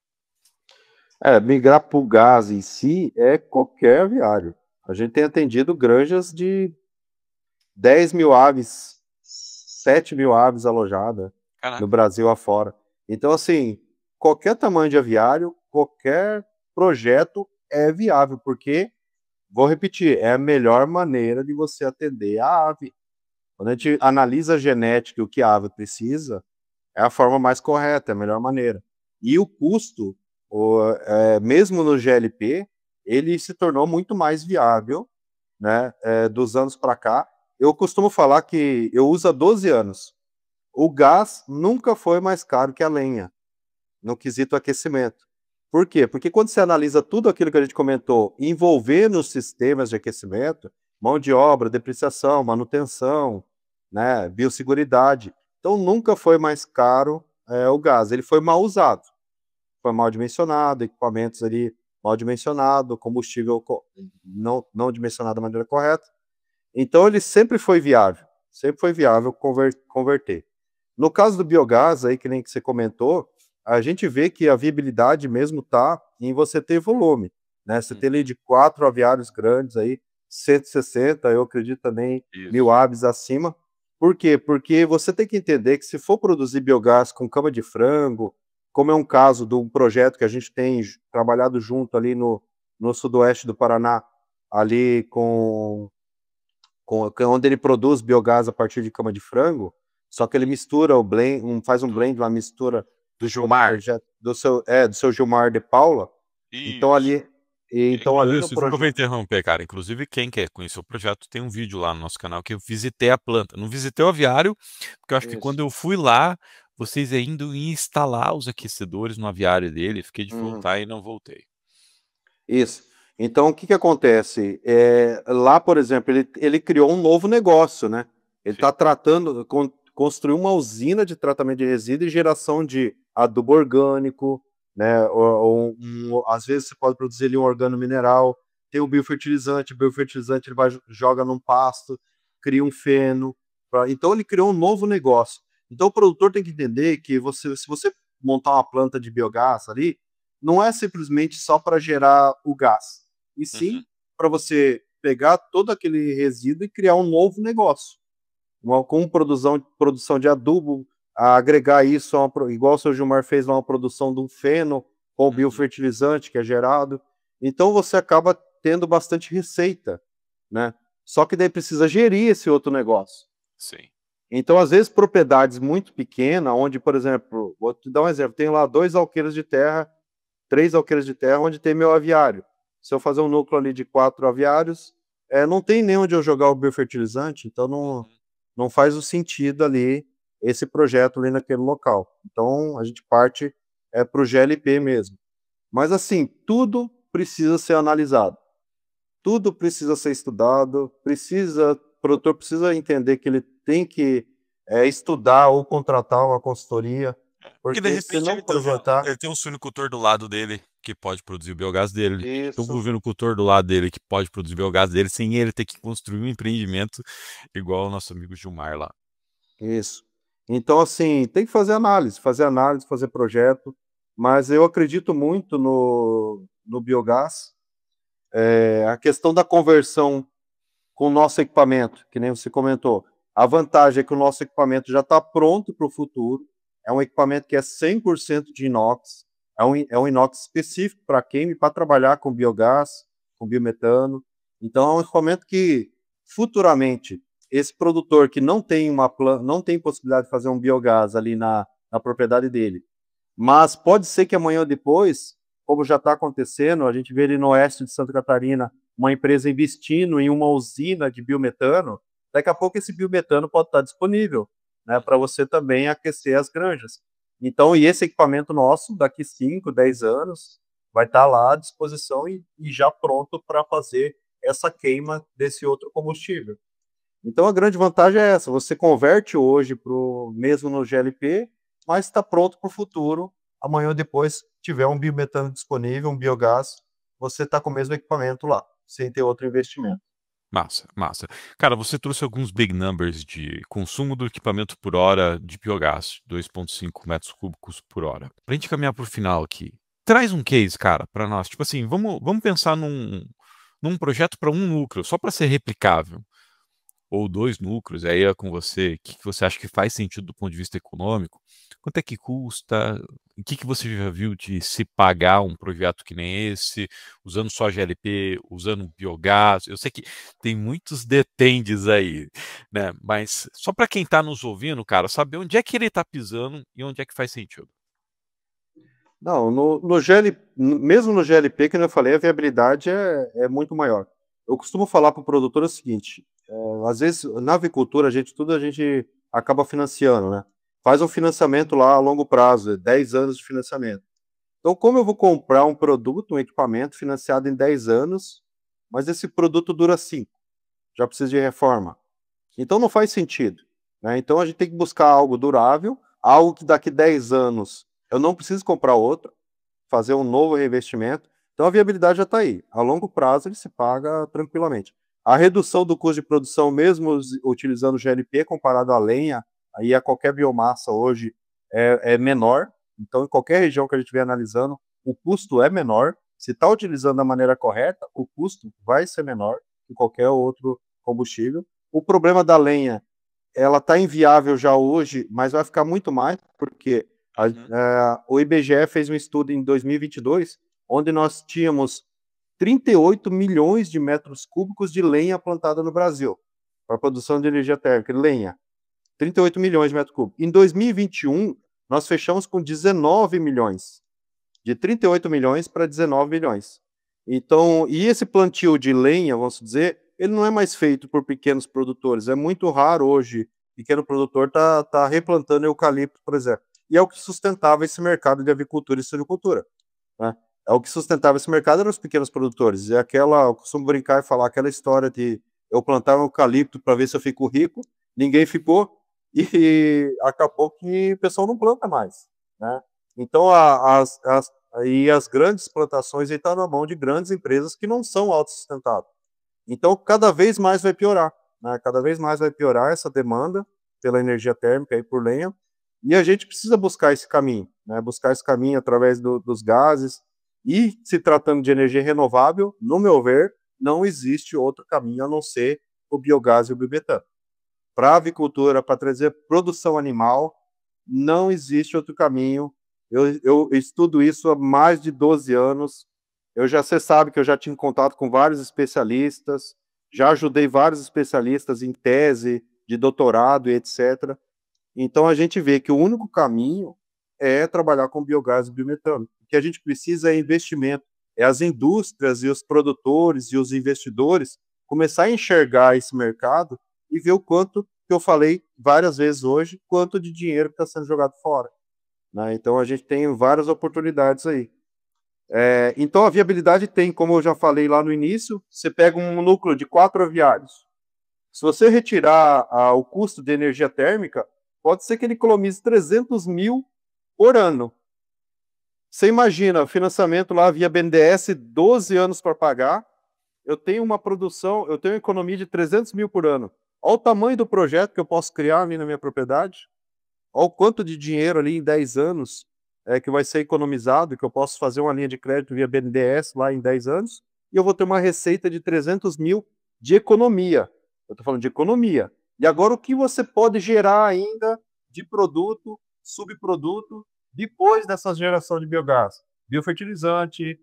migrar para o gás em si é qualquer aviário. A gente tem atendido granjas de 10 mil aves, 7 mil aves alojadas no Caraca. Brasil afora. Então, assim, qualquer tamanho de aviário, qualquer projeto é viável, porque, vou repetir, é a melhor maneira de você atender a ave. Quando a gente analisa a genética e o que a ave precisa, é a forma mais correta, é a melhor maneira. E o custo, mesmo no GLP, ele se tornou muito mais viável, né, dos anos para cá. Eu costumo falar que eu uso há 12 anos. O gás nunca foi mais caro que a lenha, no quesito aquecimento. Por quê? Porque quando você analisa tudo aquilo que a gente comentou, envolvendo os sistemas de aquecimento, mão de obra, depreciação, manutenção, né, biosseguridade, então nunca foi mais caro o gás. Ele foi mal usado, foi mal dimensionado, equipamentos ali mal dimensionado, combustível não dimensionado da maneira correta. Então ele sempre foi viável converter. No caso do biogás, aí que nem que você comentou, a gente vê que a viabilidade mesmo está em você ter volume, né? Você Hum, ter ali de 4 aviários grandes aí, 160, eu acredito também, mil isso. aves acima. Por quê? Porque você tem que entender que se for produzir biogás com cama de frango, como é um caso de um projeto que a gente tem trabalhado junto ali no sudoeste do Paraná, ali onde ele produz biogás a partir de cama de frango, Só que ele mistura o blend, faz um Do, blend, uma mistura do do Gilmar. projeto do seu Gilmar de Paula. Então Isso. ali, então ali Inclusive, no desculpa projeto. interromper, cara. Inclusive, quem quer conhecer o projeto, tem um vídeo lá no nosso canal que eu visitei a planta. Não visitei o aviário, porque eu acho que Isso. quando eu fui lá, vocês ainda iam instalar os aquecedores no aviário dele. Fiquei de Uhum. voltar e não voltei. Isso. Então, o que que acontece? Lá, por exemplo, ele criou um novo negócio, né? Ele Sim. está tratando, construiu uma usina de tratamento de resíduo e geração de adubo orgânico, né? Às vezes você pode produzir ali um organomineral, tem o biofertilizante ele vai, joga num pasto, cria um feno. Então, ele criou um novo negócio. Então, o produtor tem que entender que se você montar uma planta de biogás ali, não é simplesmente só para gerar o gás, e sim Uhum. para você pegar todo aquele resíduo e criar um novo negócio, com produção de adubo, agregar isso, igual o seu Gilmar fez lá, uma produção de um feno com o Uhum. biofertilizante que é gerado. Então você acaba tendo bastante receita, né? Só que daí precisa gerir esse outro negócio. Sim. Então, às vezes, propriedades muito pequenas, onde, por exemplo, vou te dar um exemplo, tem lá 2 alqueires de terra, 3 alqueires de terra, onde tem meu aviário. Se eu fazer um núcleo ali de 4 aviários, não tem nem onde eu jogar o biofertilizante, então Uhum. não faz o sentido ali esse projeto ali naquele local. Então a gente parte para o GLP mesmo. Mas assim, tudo precisa ser analisado, tudo precisa ser estudado, o produtor precisa entender que ele tem que estudar ou contratar uma consultoria, E de porque se repente não ele projetar tem um suinocultor do lado dele que pode produzir o biogás dele. Tem um isso. bovinocultor do lado dele que pode produzir o biogás dele sem ele ter que construir um empreendimento igual o nosso amigo Gilmar lá. Isso. Então, assim, tem que fazer análise, fazer projeto, mas eu acredito muito no biogás. A questão da conversão com o nosso equipamento, que nem você comentou. A vantagem é que o nosso equipamento já está pronto para o futuro. É um equipamento que é 100% de inox. É um inox específico para queime, para trabalhar com biogás, com biometano. Então, é um equipamento que, futuramente, esse produtor que não tem possibilidade de fazer um biogás ali na propriedade dele, mas pode ser que amanhã ou depois, como já está acontecendo, a gente vê ali no oeste de Santa Catarina uma empresa investindo em uma usina de biometano, daqui a pouco esse biometano pode estar disponível, né, para você também aquecer as granjas. Então, e esse equipamento nosso, daqui 5, 10 anos, vai estar lá à disposição e já pronto para fazer essa queima desse outro combustível. Então a grande vantagem é essa, você converte hoje mesmo no GLP, mas está pronto para o futuro. Amanhã ou depois tiver um biometano disponível, um biogás, você está com o mesmo equipamento lá, sem ter outro investimento. Massa, massa. Cara, você trouxe alguns big numbers de consumo do equipamento por hora de biogás, 2,5 metros cúbicos por hora. Pra gente caminhar pro final aqui, traz um case, cara, para nós. Tipo assim, vamos pensar num projeto para um núcleo, só para ser replicável. Ou 2 núcleos, aí é com você, o que você acha que faz sentido do ponto de vista econômico? Quanto é que custa? O que você já viu de se pagar um projeto que nem esse, usando só GLP, usando biogás? Eu sei que tem muitos detendes aí, né? Mas só para quem está nos ouvindo, cara, saber onde é que ele está pisando e onde é que faz sentido. Não, no GL, mesmo no GLP, que eu falei, a viabilidade é muito maior. Eu costumo falar para o produtor o seguinte: às vezes na avicultura tudo a gente acaba financiando, né? Faz um financiamento lá a longo prazo, 10 anos de financiamento. Então, como eu vou comprar um produto, um equipamento financiado em 10 anos, mas esse produto dura 5, já precisa de reforma? Então não faz sentido, né? Então a gente tem que buscar algo durável, algo que daqui 10 anos eu não preciso comprar outro, fazer um novo reinvestimento. Então a viabilidade já está aí. A longo prazo ele se paga tranquilamente. A redução do custo de produção, mesmo utilizando o GLP comparado à lenha, aí a qualquer biomassa hoje é menor. Então, em qualquer região que a gente estiver analisando, o custo é menor. Se está utilizando da maneira correta, o custo vai ser menor que qualquer outro combustível. O problema da lenha, ela está inviável já hoje, mas vai ficar muito mais, porque Uhum. o IBGE fez um estudo em 2022, onde nós tínhamos 38 milhões de metros cúbicos de lenha plantada no Brasil, para produção de energia térmica, lenha. 38 milhões de metros cúbicos. Em 2021, nós fechamos com 19 milhões. De 38 milhões para 19 milhões. Então, e esse plantio de lenha, vamos dizer, ele não é mais feito por pequenos produtores. É muito raro hoje pequeno produtor tá replantando eucalipto, por exemplo. E é o que sustentava esse mercado de avicultura e silvicultura, né? É o que sustentava esse mercado eram os pequenos produtores. É aquela, eu costumo brincar e falar aquela história de eu plantar um eucalipto para ver se eu fico rico, ninguém ficou e acabou que o pessoal não planta mais, né? Então as grandes plantações estão na mão de grandes empresas que não são autossustentáveis. Então cada vez mais vai piorar, né? Cada vez mais vai piorar essa demanda pela energia térmica e por lenha. E a gente precisa buscar esse caminho, né? Buscar esse caminho através dos gases. E se tratando de energia renovável, no meu ver, não existe outro caminho a não ser o biogás e o biometano. Para a avicultura, para trazer produção animal, não existe outro caminho. Eu estudo isso há mais de 12 anos. Você sabe que eu já tive contato com vários especialistas, já ajudei vários especialistas em tese, de doutorado e etc. Então a gente vê que o único caminho é trabalhar com biogás e biometano. O que a gente precisa é investimento, é as indústrias e os produtores e os investidores começar a enxergar esse mercado e ver o quanto, que eu falei várias vezes hoje, quanto de dinheiro está sendo jogado fora, né? Então a gente tem várias oportunidades aí. Então a viabilidade tem, como eu já falei lá no início, você pega um núcleo de 4 aviários. Se você retirar o custo de energia térmica, pode ser que ele economize 300 mil por ano. Você imagina, financiamento lá via BNDES, 12 anos para pagar, eu tenho uma produção, eu tenho uma economia de 300 mil por ano. Olha o tamanho do projeto que eu posso criar ali na minha propriedade. Olha o quanto de dinheiro ali em 10 anos que vai ser economizado, que eu posso fazer uma linha de crédito via BNDES lá em 10 anos, e eu vou ter uma receita de 300 mil de economia. Eu estou falando de economia. E agora o que você pode gerar ainda de produto, subproduto, depois dessa geração de biogás? Biofertilizante,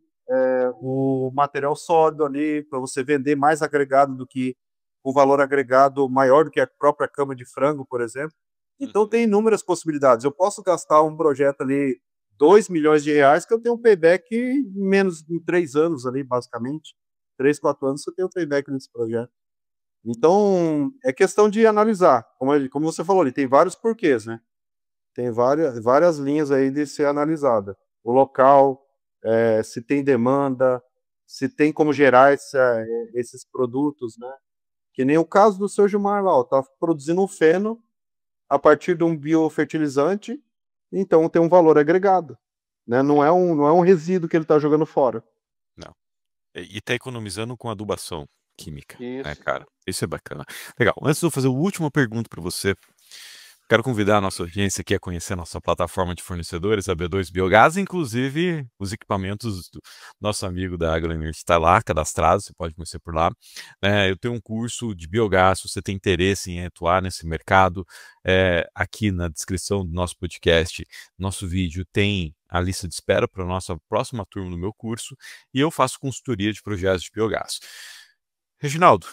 o material sólido ali, para você vender mais agregado do que o valor agregado maior do que a própria cama de frango, por exemplo. Então tem inúmeras possibilidades. Eu posso gastar um projeto ali 2 milhões de reais que eu tenho um payback em menos de 3 anos ali, basicamente. 3, 4 anos você tem um payback nesse projeto. Então, é questão de analisar. Como você falou, ele tem vários porquês, né? Tem várias linhas aí de ser analisada. O local, se tem demanda, se tem como gerar esses produtos, né? Que nem o caso do seu Gilmar lá, tá produzindo um feno a partir de um biofertilizante, então tem um valor agregado, né? Não é um resíduo que ele está jogando fora. Não. E está economizando com adubação química, né, Isso. cara? Isso é bacana. Legal. Antes de eu fazer a última pergunta para você, quero convidar a nossa audiência aqui a conhecer a nossa plataforma de fornecedores, a B2 Biogás, inclusive os equipamentos do nosso amigo da AgroEnergy está lá, cadastrado, você pode conhecer por lá. Eu tenho um curso de biogás, se você tem interesse em atuar nesse mercado, aqui na descrição do nosso podcast, nosso vídeo tem a lista de espera para a nossa próxima turma do meu curso, e eu faço consultoria de projetos de biogás. Reginaldo,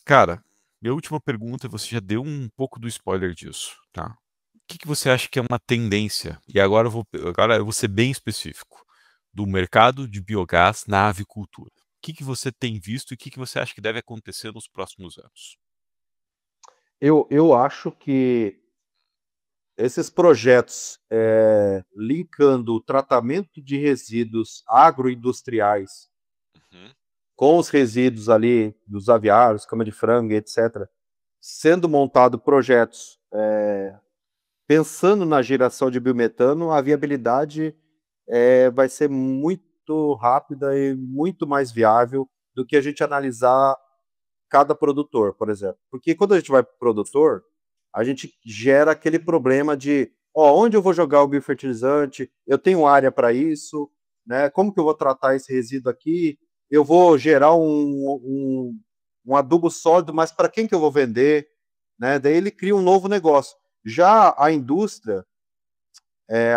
cara, minha última pergunta, você já deu um pouco do spoiler disso, tá? O que você acha que é uma tendência? E agora eu vou ser bem específico, do mercado de biogás na avicultura. O que você tem visto e o que você acha que deve acontecer nos próximos anos? Eu acho que esses projetos linkando o tratamento de resíduos agroindustriais Uhum. com os resíduos ali dos aviários, cama de frango, etc., sendo montado projetos pensando na geração de biometano, a viabilidade vai ser muito rápida e muito mais viável do que a gente analisar cada produtor, por exemplo. Porque quando a gente vai para o produtor, a gente gera aquele problema de onde eu vou jogar o biofertilizante, eu tenho área para isso, né? Como que eu vou tratar esse resíduo aqui? Eu vou gerar um adubo sólido, mas para quem que eu vou vender? Né? Daí ele cria um novo negócio. Já a indústria,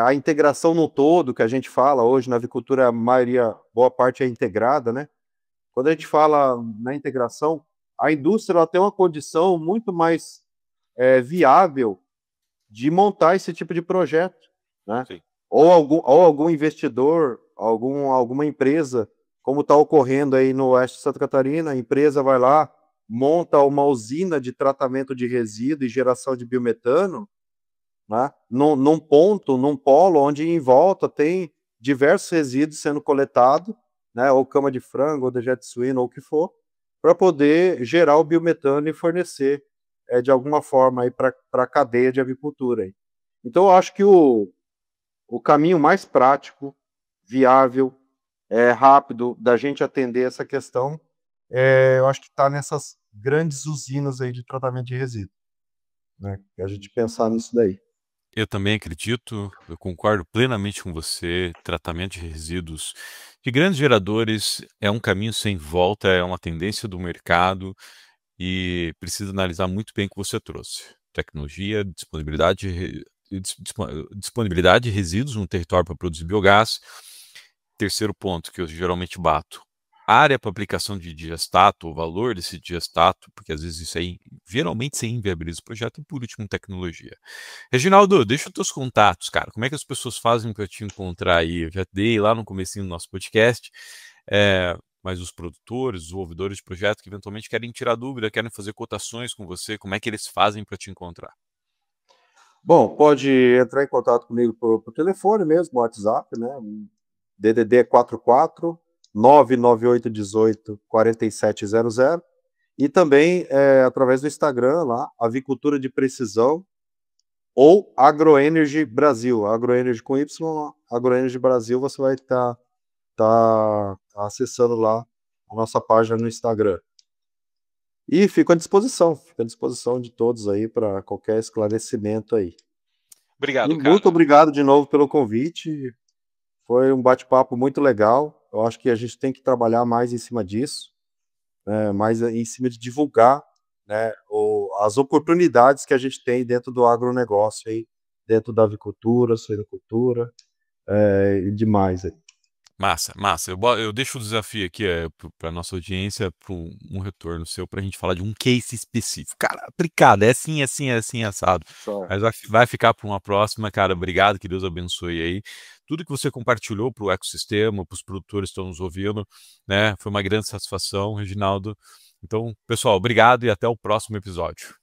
a integração no todo, que a gente fala hoje na avicultura, a maioria, boa parte é integrada, né? Quando a gente fala na integração, a indústria ela tem uma condição muito mais viável de montar esse tipo de projeto, né? Sim. Ou algum investidor, alguma empresa, como está ocorrendo aí no oeste de Santa Catarina, a empresa vai lá, monta uma usina de tratamento de resíduo e geração de biometano, né? Num ponto, num polo, onde em volta tem diversos resíduos sendo coletados, né? Ou cama de frango, ou dejeto suíno, ou o que for, para poder gerar o biometano e fornecer de alguma forma aí para a cadeia de avicultura. Aí. Então, eu acho que o caminho mais prático, viável, rápido da gente atender essa questão, eu acho que está nessas grandes usinas aí de tratamento de resíduos, né? A gente pensar nisso daí. Eu também acredito, eu concordo plenamente com você. Tratamento de resíduos de grandes geradores é um caminho sem volta, é uma tendência do mercado e precisa analisar muito bem o que você trouxe. Tecnologia, disponibilidade de resíduos no território para produzir biogás. Terceiro ponto que eu geralmente bato. Área para aplicação de digestato, o valor desse digestato, porque às vezes isso aí geralmente você inviabiliza o projeto, e por último, tecnologia. Reginaldo, deixa os teus contatos, cara. Como é que as pessoas fazem para te encontrar aí? Eu já dei lá no comecinho do nosso podcast, mas os produtores, os ouvidores de projeto que eventualmente querem tirar dúvida, querem fazer cotações com você, como é que eles fazem para te encontrar? Bom, pode entrar em contato comigo por telefone mesmo, WhatsApp, né? DDD 44 99818 4700 e também através do Instagram lá, Avicultura de Precisão ou Agroenergy Brasil, Agroenergy com Y, Agroenergy Brasil, você vai tá acessando lá a nossa página no Instagram. E fico à disposição de todos aí para qualquer esclarecimento aí. E Obrigado, muito cara. obrigado de novo pelo convite. Foi um bate-papo muito legal. Eu acho que a gente tem que trabalhar mais em cima disso, né? Mais em cima de divulgar, né, as oportunidades que a gente tem dentro do agronegócio aí, dentro da avicultura, suinocultura e demais. Aí. Massa, massa. Eu deixo o desafio aqui para nossa audiência, para um retorno seu, para a gente falar de um case específico. Cara, aplicado, é assim, é assim, é assim, é assado. Certo. Mas vai ficar para uma próxima, cara. Obrigado, que Deus abençoe aí. Tudo que você compartilhou para o ecossistema, para os produtores que estão nos ouvindo, né? Foi uma grande satisfação, Reginaldo. Então, pessoal, obrigado e até o próximo episódio.